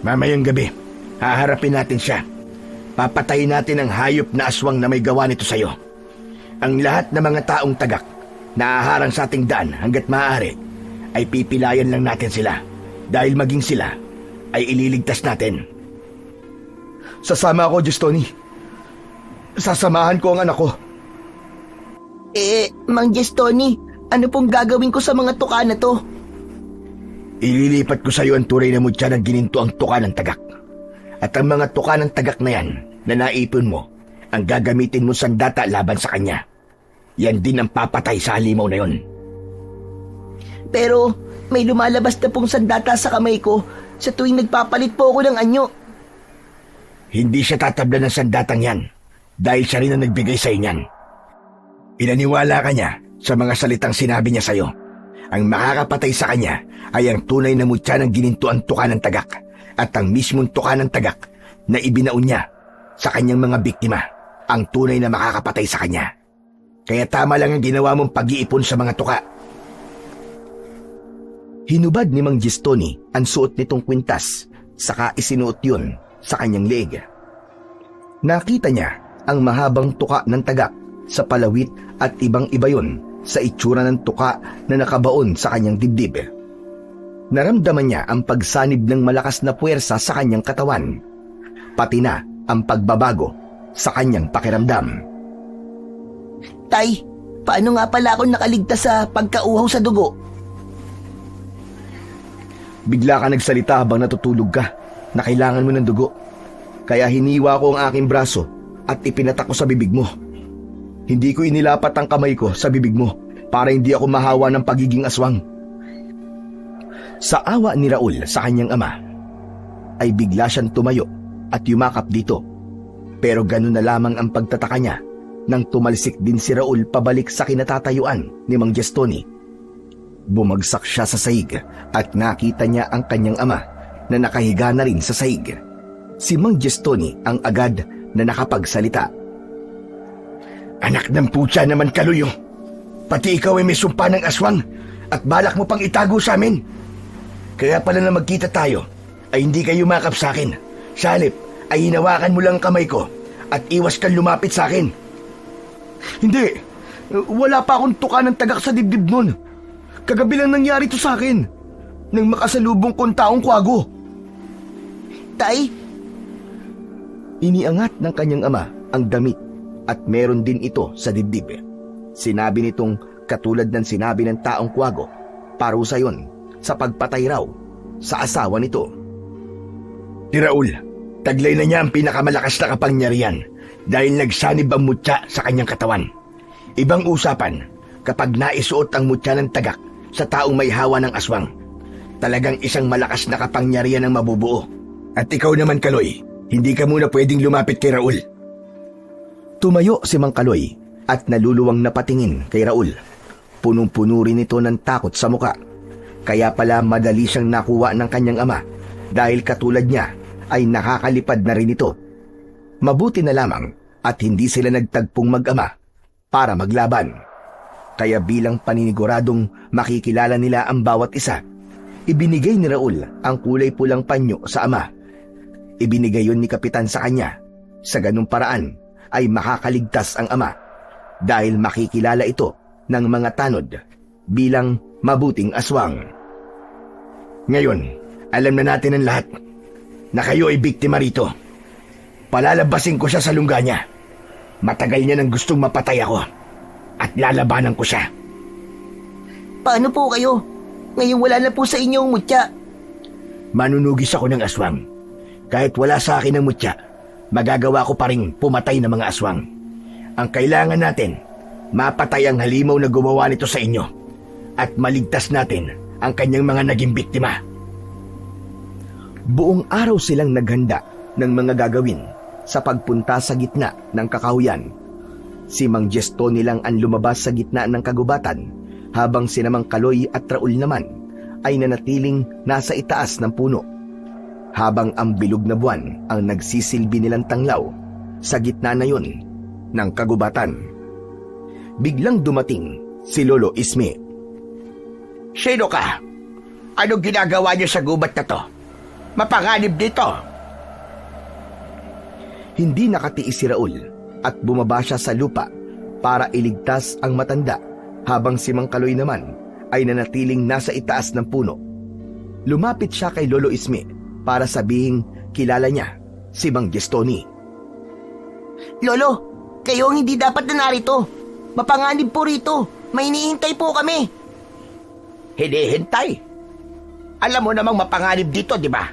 Mamayang gabi, haharapin natin siya. Papatayin natin ang hayop na aswang na may gawa nito sa'yo. Ang lahat ng mga taong tagak na aharang sa ating daan hanggat maaari ay pipilayan lang natin sila dahil maging sila ay ililigtas natin. Sasama ako, Gestoni. Sasamahan ko ang anak ko. Mang Gestoni, ano pong gagawin ko sa mga tuka na to? Ililipat ko sa iyo ang turay na mutya ng gininto ang tuka ng tagak. At ang mga tuka ng tagak na yan na naipon mo, ang gagamitin mo sandata laban sa kanya. Yan din ang papatay sa halimaw na yon. Pero may lumalabas na pong sandata sa kamay ko sa tuwing nagpapalit po ako ng anyo. Hindi siya tatabla ng sandatang yan dahil siya rin ang nagbigay sa inyan. Inaniwala ka niya sa mga salitang sinabi niya sa iyo. Ang makakapatay sa kanya ay ang tunay na mutya ng ginintuan tuka ng tagak at ang mismong tuka ng tagak na ibinaon niya sa kanyang mga biktima, ang tunay na makakapatay sa kanya. Kaya tama lang ang ginawa mong pag-iipon sa mga tuka. Hinubad ni Mang Gestoni ang suot nitong kwintas, saka isinuot yun sa kanyang leeg. Nakita niya ang mahabang tuka ng tagak sa palawit at ibang-iba yun sa itsura ng tuka na nakabaon sa kanyang dibdib. Naramdaman niya ang pagsanib ng malakas na puwersa sa kanyang katawan, pati na ang pagbabago sa kanyang pakiramdam. Tay, paano nga pala ako nakaligtas sa pagkauhaw sa dugo? Bigla ka nagsalita habang natutulog ka na kailangan mo ng dugo. Kaya hiniwa ko ang aking braso at ipinatak ko sa bibig mo. Hindi ko inilapat ang kamay ko sa bibig mo para hindi ako mahawa ng pagiging aswang. Sa awa ni Raul sa kanyang ama, ay bigla siyang tumayo at yumakap dito. Pero ganun na lamang ang pagtataka niya nang tumalsik din si Raul pabalik sa kinatatayuan ni Mang Gestoni. Bumagsak siya sa sahig at nakita niya ang kanyang ama na nakahiga na rin sa sahig. Si Mang Gestoni ang agad na nakapagsalita. Anak ng putya naman, Kaluyo. Pati ikaw ay may sumpa ng aswang at balak mo pang itago sa amin. Kaya pala na magkita tayo ay hindi kayo yumakap sa akin. Sa halip ay hinawakan mo lang kamay ko at iwas kang lumapit sa akin. Hindi, wala pa akong tuka ng tagak sa dibdib nun. Kagabi lang nangyari to sa akin nang makasalubong kong taong kwago. Tay, Iniangat ng kanyang ama ang damit at meron din ito sa dibdib. Sinabi nitong katulad ng sinabi ng taong kwago, parusa yon sa pagpatay raw sa asawa nito. Si Raul, taglay na niya ang pinakamalakas na kapangyarihan dahil nagsanib ang mutya sa kanyang katawan. Ibang usapan kapag naisuot ang mutya ng tagak sa taong may hawa ng aswang. Talagang isang malakas na kapangyarihan ang mabubuo. At ikaw naman, Kaloy, hindi ka muna pwedeng lumapit kay Raul. Tumayo si Mang Kaloy at naluluwang napatingin kay Raul. Punong-puno rin ito ng takot sa muka. Kaya pala madali siyang nakuha ng kanyang ama dahil katulad niya ay nakakalipad na rin ito. Mabuti na lamang at hindi sila nagtagpong mag-ama para maglaban. Kaya bilang paniniguradong makikilala nila ang bawat isa, ibinigay ni Raul ang kulay pulang panyo sa ama. Ibinigay yon ni Kapitan sa kanya. Sa ganung paraan ay makakaligtas ang ama dahil makikilala ito ng mga tanod bilang mabuting aswang. Ngayon, alam na natin ang lahat na kayo ay biktima rito. Palalabasin ko siya sa lungga niya. Matagal niya nang gustong mapatay ako at lalabanan ko siya. paano po kayo? Ngayon wala na po sa inyo ang mutya. Manunugis ako ng aswang. Kahit wala sa akin ang mutya, magagawa ko pa rin pumatay ng mga aswang. Ang kailangan natin, mapatay ang halimaw na gumawa nito sa inyo at maligtas natin ang kanyang mga naging biktima. Buong araw silang naghanda ng mga gagawin sa pagpunta sa gitna ng kakahuyan. Si Mang Gesto nilang ang lumabas sa gitna ng kagubatan habang si Mang Kaloy at Raul naman ay nanatiling nasa itaas ng puno. Habang ang bilog na buwan ang nagsisilbi nilang tanglaw sa gitna na yun ng kagubatan. Biglang dumating si Lolo Isme. Sino ka? Anong ginagawa niyo sa gubat na to? Mapanganib dito. Hindi nakatiis si Raul at bumaba siya sa lupa para iligtas ang matanda habang si Mang Kaloy naman ay nanatiling nasa itaas ng puno. Lumapit siya kay Lolo Isme para sabihing kilala niya si Mang Gestoni. Lolo, kayo ang hindi dapat na narito. Mapanganib po rito. May hinihintay po kami. Hinihintay? Alam mo namang mapanganib dito, di ba?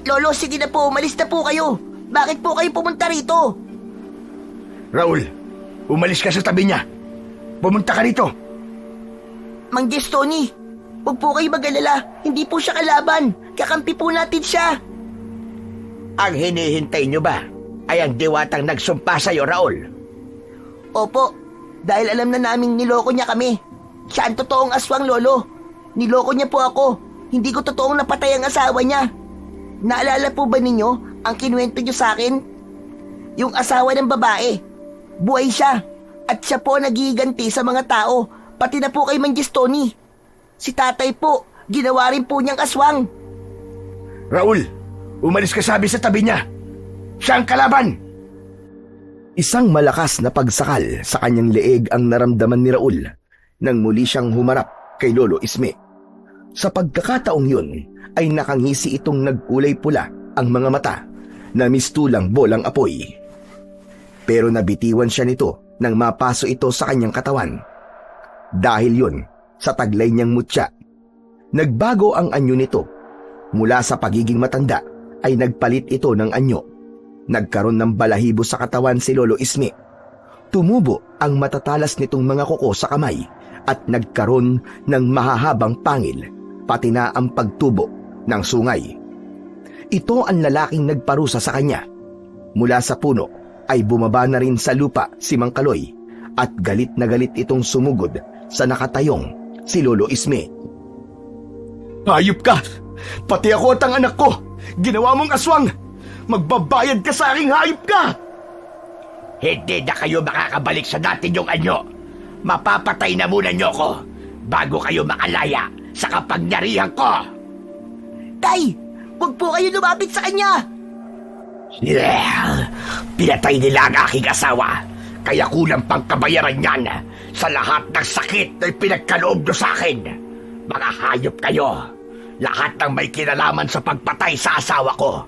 Lolo, sige na po. Umalis na po kayo. Bakit po kayo pumunta rito? Raul, umalis ka sa tabi niya. Pumunta ka rito. Mang Gestoni, huwag po kayo mag-alala. Hindi po siya kalaban. Kakampi po natin siya. Ang hinihintay niyo ba ay ang diwatang nagsumpa sa'yo, Raul? Opo, dahil alam na naming niloko niya kami. Siya ang totoong aswang, Lolo. Niloko niya po ako. Hindi ko totoong napatay ang asawa niya. Naalala po ba ninyo ang kinuwento niyo sa akin? Yung asawa ng babae. Buhay siya. At siya po nagiganti sa mga tao. Pati na po kay Mang Gestoni. Si tatay po, ginawa rin po niyang aswang. Raul, umalis ka sabi sa tabi niya. Siya ang kalaban. Isang malakas na pagsakal sa kanyang leeg ang naramdaman ni Raul nang muli siyang humarap kay Lolo Isme. Sa pagkakataong yun ay nakangisi itong nagkulay pula ang mga mata na mistulang bolang apoy. Pero nabitiwan siya nito nang mapaso ito sa kanyang katawan. Dahil yun sa taglay niyang mutya. Nagbago ang anyo nito. Mula sa pagiging matanda ay nagpalit ito ng anyo. Nagkaroon ng balahibo sa katawan si Lolo Isme. Tumubo ang matatalas nitong mga kuko sa kamay at nagkaroon ng mahahabang pangil, pati na ang pagtubo ng sungay. Ito ang lalaking nagparusa sa kanya. Mula sa puno ay bumaba na rin sa lupa si Mang Kaloy at galit na galit itong sumugod sa nakatayong si Lolo Isme. Hayop ka! Pati ako at ang anak ko! Ginawa mong aswang! Magbabayad ka sa aking hayop ka! Hindi na kayo makakabalik sa dati niyong anyo. Mapapatay na muna niyo ko bago kayo makalaya sa kapangyarihan ko. Tay, huwag po kayo lumapit sa kanya. Pinatay nila ang aking asawa, kaya kulang pang kabayaran yan sa lahat ng sakit na pinagkaloob nyo sa akin. Mga hayop kayo, lahat ng may kinalaman sa pagpatay sa asawa ko,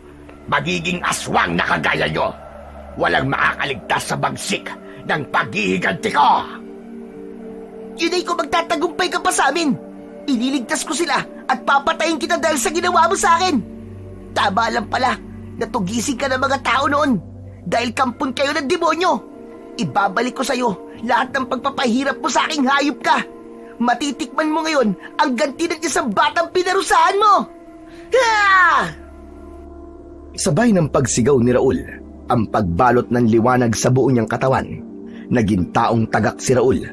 magiging aswang na kagaya nyo. Walang makakaligtas sa bagsik ng paghihiganti ko. Yun ay kung magtatagumpay ka pa sa amin. Ililigtas ko sila at papatayin kita dahil sa ginawa mo sa akin. Tama lang pala, natugising ka ng mga tao noon dahil kampon kayo ng demonyo. Ibabalik ko sa'yo lahat ng pagpapahirap mo sa aking hayop ka. Matitikman mo ngayon ang ganti ng isang batang pinarusahan mo. Ha! Sabay ng pagsigaw ni Raul, ang pagbalot ng liwanag sa buo niyang katawan. Naging taong tagak si Raul,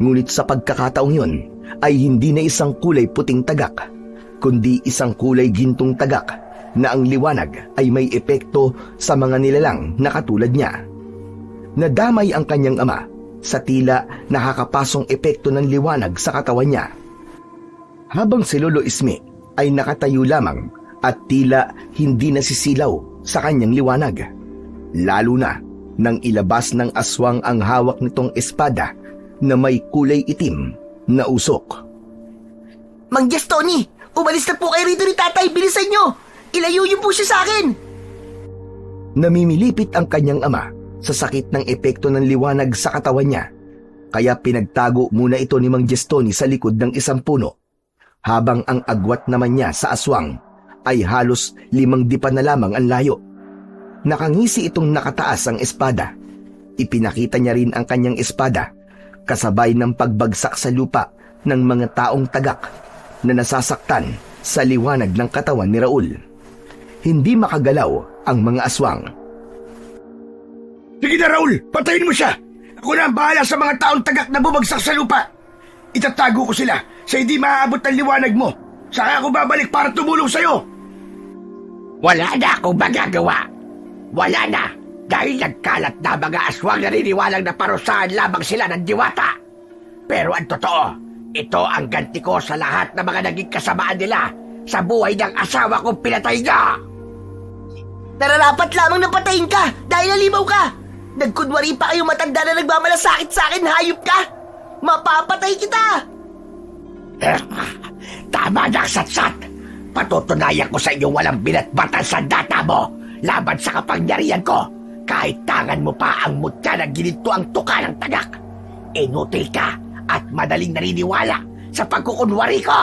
ngunit sa pagkakataong yun ay hindi na isang kulay puting tagak, kundi isang kulay gintong tagak na ang liwanag ay may epekto sa mga nilalang na katulad niya. Nadamay ang kanyang ama sa tila nakakapasong epekto ng liwanag sa katawan niya. Habang si Lolo Isme ay nakatayo lamang at tila hindi nasisilaw sa kanyang liwanag. Lalo na nang ilabas ng aswang ang hawak nitong espada na may kulay itim na usok. Mang Jess, Tony, umalis na po kayo rito ni tatay. Bilisan nyo! Ilayo niyo po siya sa akin! Namimilipit ang kanyang ama sa sakit ng epekto ng liwanag sa katawan niya, kaya pinagtago muna ito ni Mang Gestoni sa likod ng isang puno, habang ang agwat naman niya sa aswang ay halos 5 dipa na lamang ang layo. Nakangisi itong nakataas ang espada. Ipinakita niya rin ang kanyang espada, kasabay ng pagbagsak sa lupa ng mga taong tagak na nasasaktan sa liwanag ng katawan ni Raul. Hindi makagalaw ang mga aswang. Sige na, Raul! Patayin mo siya! Ako na ang bahala sa mga taong tagak na bumagsak sa lupa! Itatago ko sila sa hindi maaabot ng liwanag mo. Saka ako babalik para tumulong sa'yo! Wala na akong magagawa. Wala na, dahil nagkalat na mga aswang naniniwalang na parusahan lamang sila ng diwata. Pero ang totoo, ito ang ganti ko sa lahat ng mga naging kasamaan nila sa buhay ng asawa kong pinatay niya. Nararapat lamang na patayin ka dahil nalimaw ka. Nagkunwari pa kayo matanda na nagmamalasakit sa akin, hayop ka. Mapapatay kita. Tama na, Satsat. Patutunayan ko sa inyo walang binatbatan sa data mo laban sa kapangyarihan ko. Kahit tangan mo pa ang mutya na gininto ang tuka ng tagak. Inutil ka at madaling naniniwala sa pagkukunwari ko.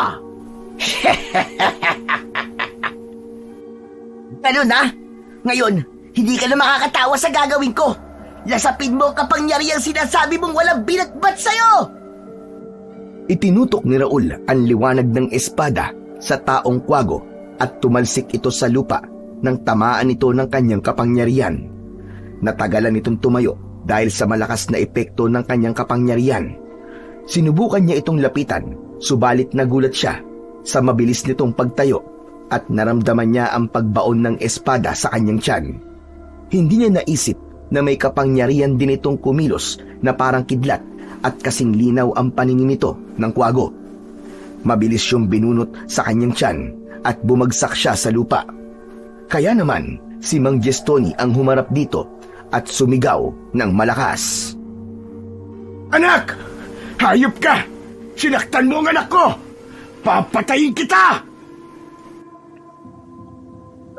Ganun na? Ngayon, hindi ka na makakatawa sa gagawin ko. Lasapin mo kapangyarihang sinasabi mong walang binatbat sa'yo. Itinutok ni Raul ang liwanag ng espada sa taong kwago at tumalsik ito sa lupa nang tamaan ito ng kanyang kapangyarihan. Natagalan itong tumayo dahil sa malakas na epekto ng kanyang kapangyarihan. Sinubukan niya itong lapitan, subalit nagulat siya sa mabilis nitong pagtayo at naramdaman niya ang pagbaon ng espada sa kanyang tiyan. Hindi niya naisip na may kapangyarihan din itong kumilos na parang kidlat at kasing linaw ang paningin nito ng kwago. Mabilis siyang binunot sa kanyang tiyan at bumagsak siya sa lupa. Kaya naman, si Mang Gestoni ang humarap dito at sumigaw ng malakas. Anak! Hayop ka! Sinaktan mo ang anak ko! Papatayin kita!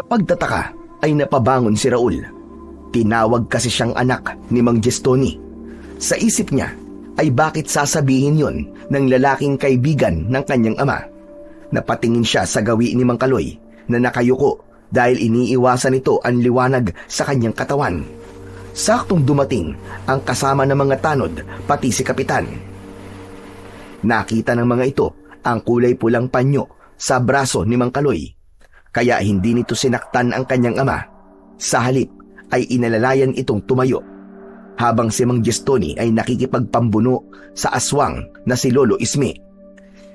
Pagtataka ay napabangon si Raul. Tinawag kasi siyang anak ni Mang Gestoni. Sa isip niya ay bakit sasabihin yon ng lalaking kaibigan ng kanyang ama. Napatingin siya sa gawi ni Mang Kaloy na nakayuko dahil iniiwasan nito ang liwanag sa kanyang katawan. Saktong dumating ang kasama ng mga tanod pati si Kapitan. Nakita ng mga ito ang kulay pulang panyo sa braso ni Mang Kaloy, kaya hindi nito sinaktan ang kanyang ama. Sa halip ay inalalayan itong tumayo, habang si Mang Gestoni ay nakikipagpambuno sa aswang na si Lolo Isme.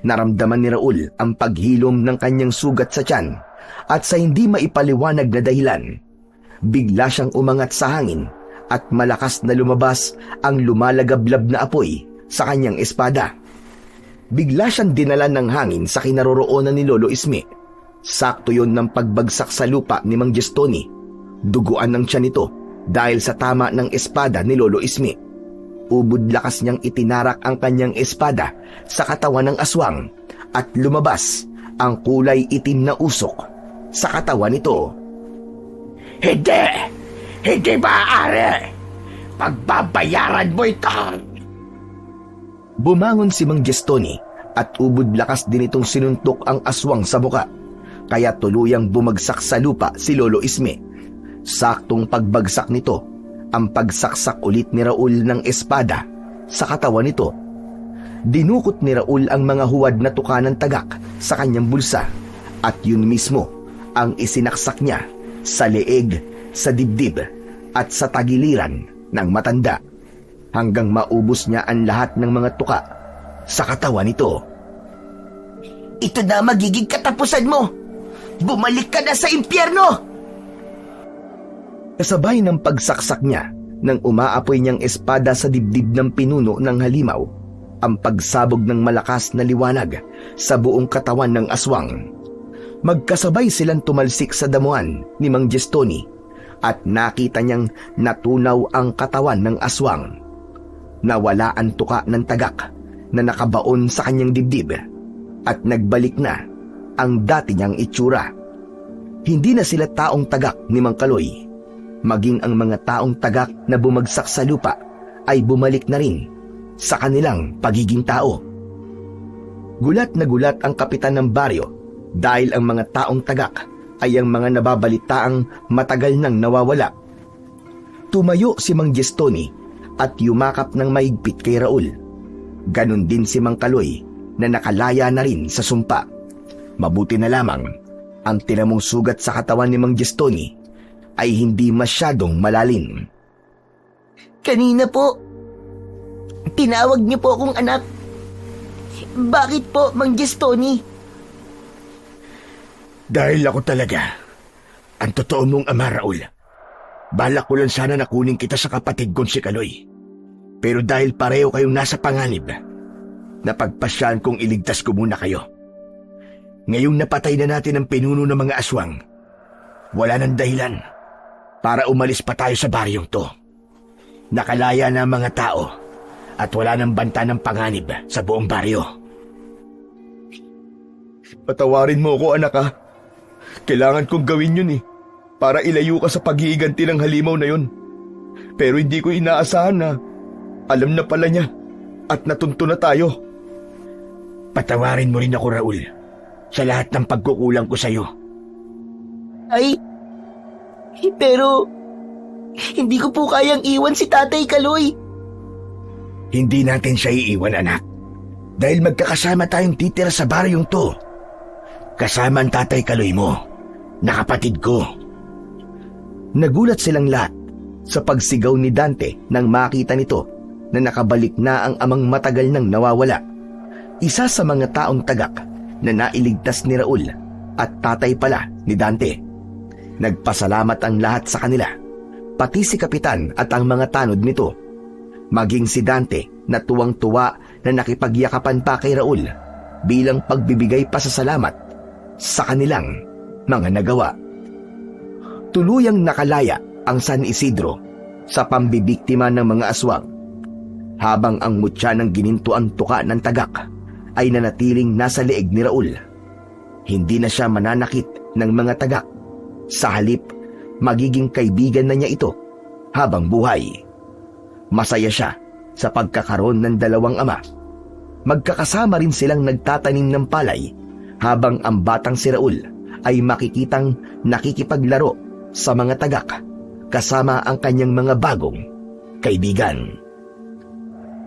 Naramdaman ni Raul ang paghilom ng kanyang sugat sa tiyan at sa hindi maipaliwanag na dahilan, bigla siyang umangat sa hangin at malakas na lumabas ang lumalagablab na apoy sa kanyang espada. Bigla siyang dinala ng hangin sa kinaroroonan ni Lolo Isme. Sakto yon ng pagbagsak sa lupa ni Mang Gestoni. Duguan ng tiyan nito dahil sa tama ng espada ni Lolo Ismi. Ubod lakas niyang itinarak ang kanyang espada sa katawan ng aswang at lumabas ang kulay itim na usok sa katawan nito. Hindi! Hindi maaari! Pagbabayaran mo ito! Bumangon si Mang Gestoni at ubod lakas din itong sinuntok ang aswang sa muka, kaya tuluyang bumagsak sa lupa si Lolo Isme. Saktong pagbagsak nito, ang pagsaksak ulit ni Raul ng espada sa katawan nito. Dinukot ni Raul ang mga huwad na tuka ng tagak sa kanyang bulsa at yun mismo ang isinaksak niya sa leeg, sa dibdib at sa tagiliran ng matanda hanggang maubos niya ang lahat ng mga tuka sa katawan nito. Ito na magiging katapusan mo! Bumalik ka na sa impyerno! Kasabay ng pagsaksak niya nang umaapoy niyang espada sa dibdib ng pinuno ng halimaw, ang pagsabog ng malakas na liwanag sa buong katawan ng aswang. Magkasabay silang tumalsik sa damuhan ni Mang Gestoni at nakita niyang natunaw ang katawan ng aswang. Nawala ang tuka ng tagak na nakabaon sa kanyang dibdib at nagbalik na ang dati niyang itsura. Hindi na sila taong tagak ni Mang Kaloy. Maging ang mga taong tagak na bumagsak sa lupa ay bumalik na rin sa kanilang pagiging tao. Gulat na gulat ang kapitan ng baryo dahil ang mga taong tagak ay ang mga nababalitaang matagal nang nawawala. Tumayo si Mang Gestoni at yumakap ng mahigpit kay Raul. Ganon din si Mang Kaloy na nakalaya na rin sa sumpa. Mabuti na lamang ang tinamong sugat sa katawan ni Mang Gestoni ay hindi masyadong malalim. Kanina po, tinawag niyo po akong anak. Bakit po, Mang Gestoni? Dahil ako talaga ang totoo mong ama, Raul. Balak ko lang sana na kunin kita sa kapatid kong si Kaloy. Pero dahil pareho kayong nasa panganib, napagpasyahan kong iligtas ko muna kayo. Ngayong napatay na natin ang pinuno ng mga aswang, wala nang dahilan para umalis pa tayo sa baryong to. Nakalaya na ang mga tao at wala nang banta ng panganib sa buong baryo. Patawarin mo ako, anak, ha? Kailangan kong gawin yun para ilayo ka sa pag-iiganti ng halimaw na yun. Pero hindi ko inaasahan na alam na pala niya at natunto na tayo. Patawarin mo rin ako, Raul, sa lahat ng pagkukulang ko sa'yo. Ay, pero hindi ko po kayang iwan si Tatay Kaloy. Hindi natin siya iiwan, anak. Dahil magkakasama tayong titira sa baryong to. Kasama ang Tatay Kaloy mo, na kapatid ko. Nagulat silang lahat sa pagsigaw ni Dante nang makita nito na nakabalik na ang amang matagal nang nawawala. Isa sa mga taong tagak na nailigtas ni Raul at tatay pala ni Dante. Nagpasalamat ang lahat sa kanila, pati si Kapitan at ang mga tanod nito. Maging si Dante na tuwang-tuwa na nakipagyakapan pa kay Raul bilang pagbibigay pasasalamat sa kanilang mga nagawa. Tuluyang nakalaya ang San Isidro sa pambibiktima ng mga aswang, habang ang mutya ng ginintuang tuka ng tagak ay nanatiling nasa leeg ni Raul. Hindi na siya mananakit ng mga tagak. Sa halip, magiging kaibigan na niya ito habang buhay. Masaya siya sa pagkakaroon ng dalawang ama. Magkakasama rin silang nagtatanim ng palay habang ang batang si Raul ay makikitang nakikipaglaro sa mga tagak kasama ang kanyang mga bagong kaibigan.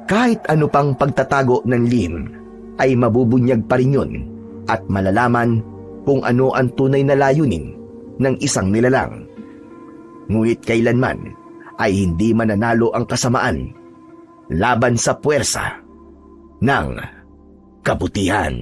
Kahit ano pang pagtatago ng lihim ay mabubunyag pa rin yun at malalaman kung ano ang tunay na layunin ng isang nilalang. Ngunit kailanman ay hindi mananalo ang kasamaan laban sa puwersa ng kabutihan.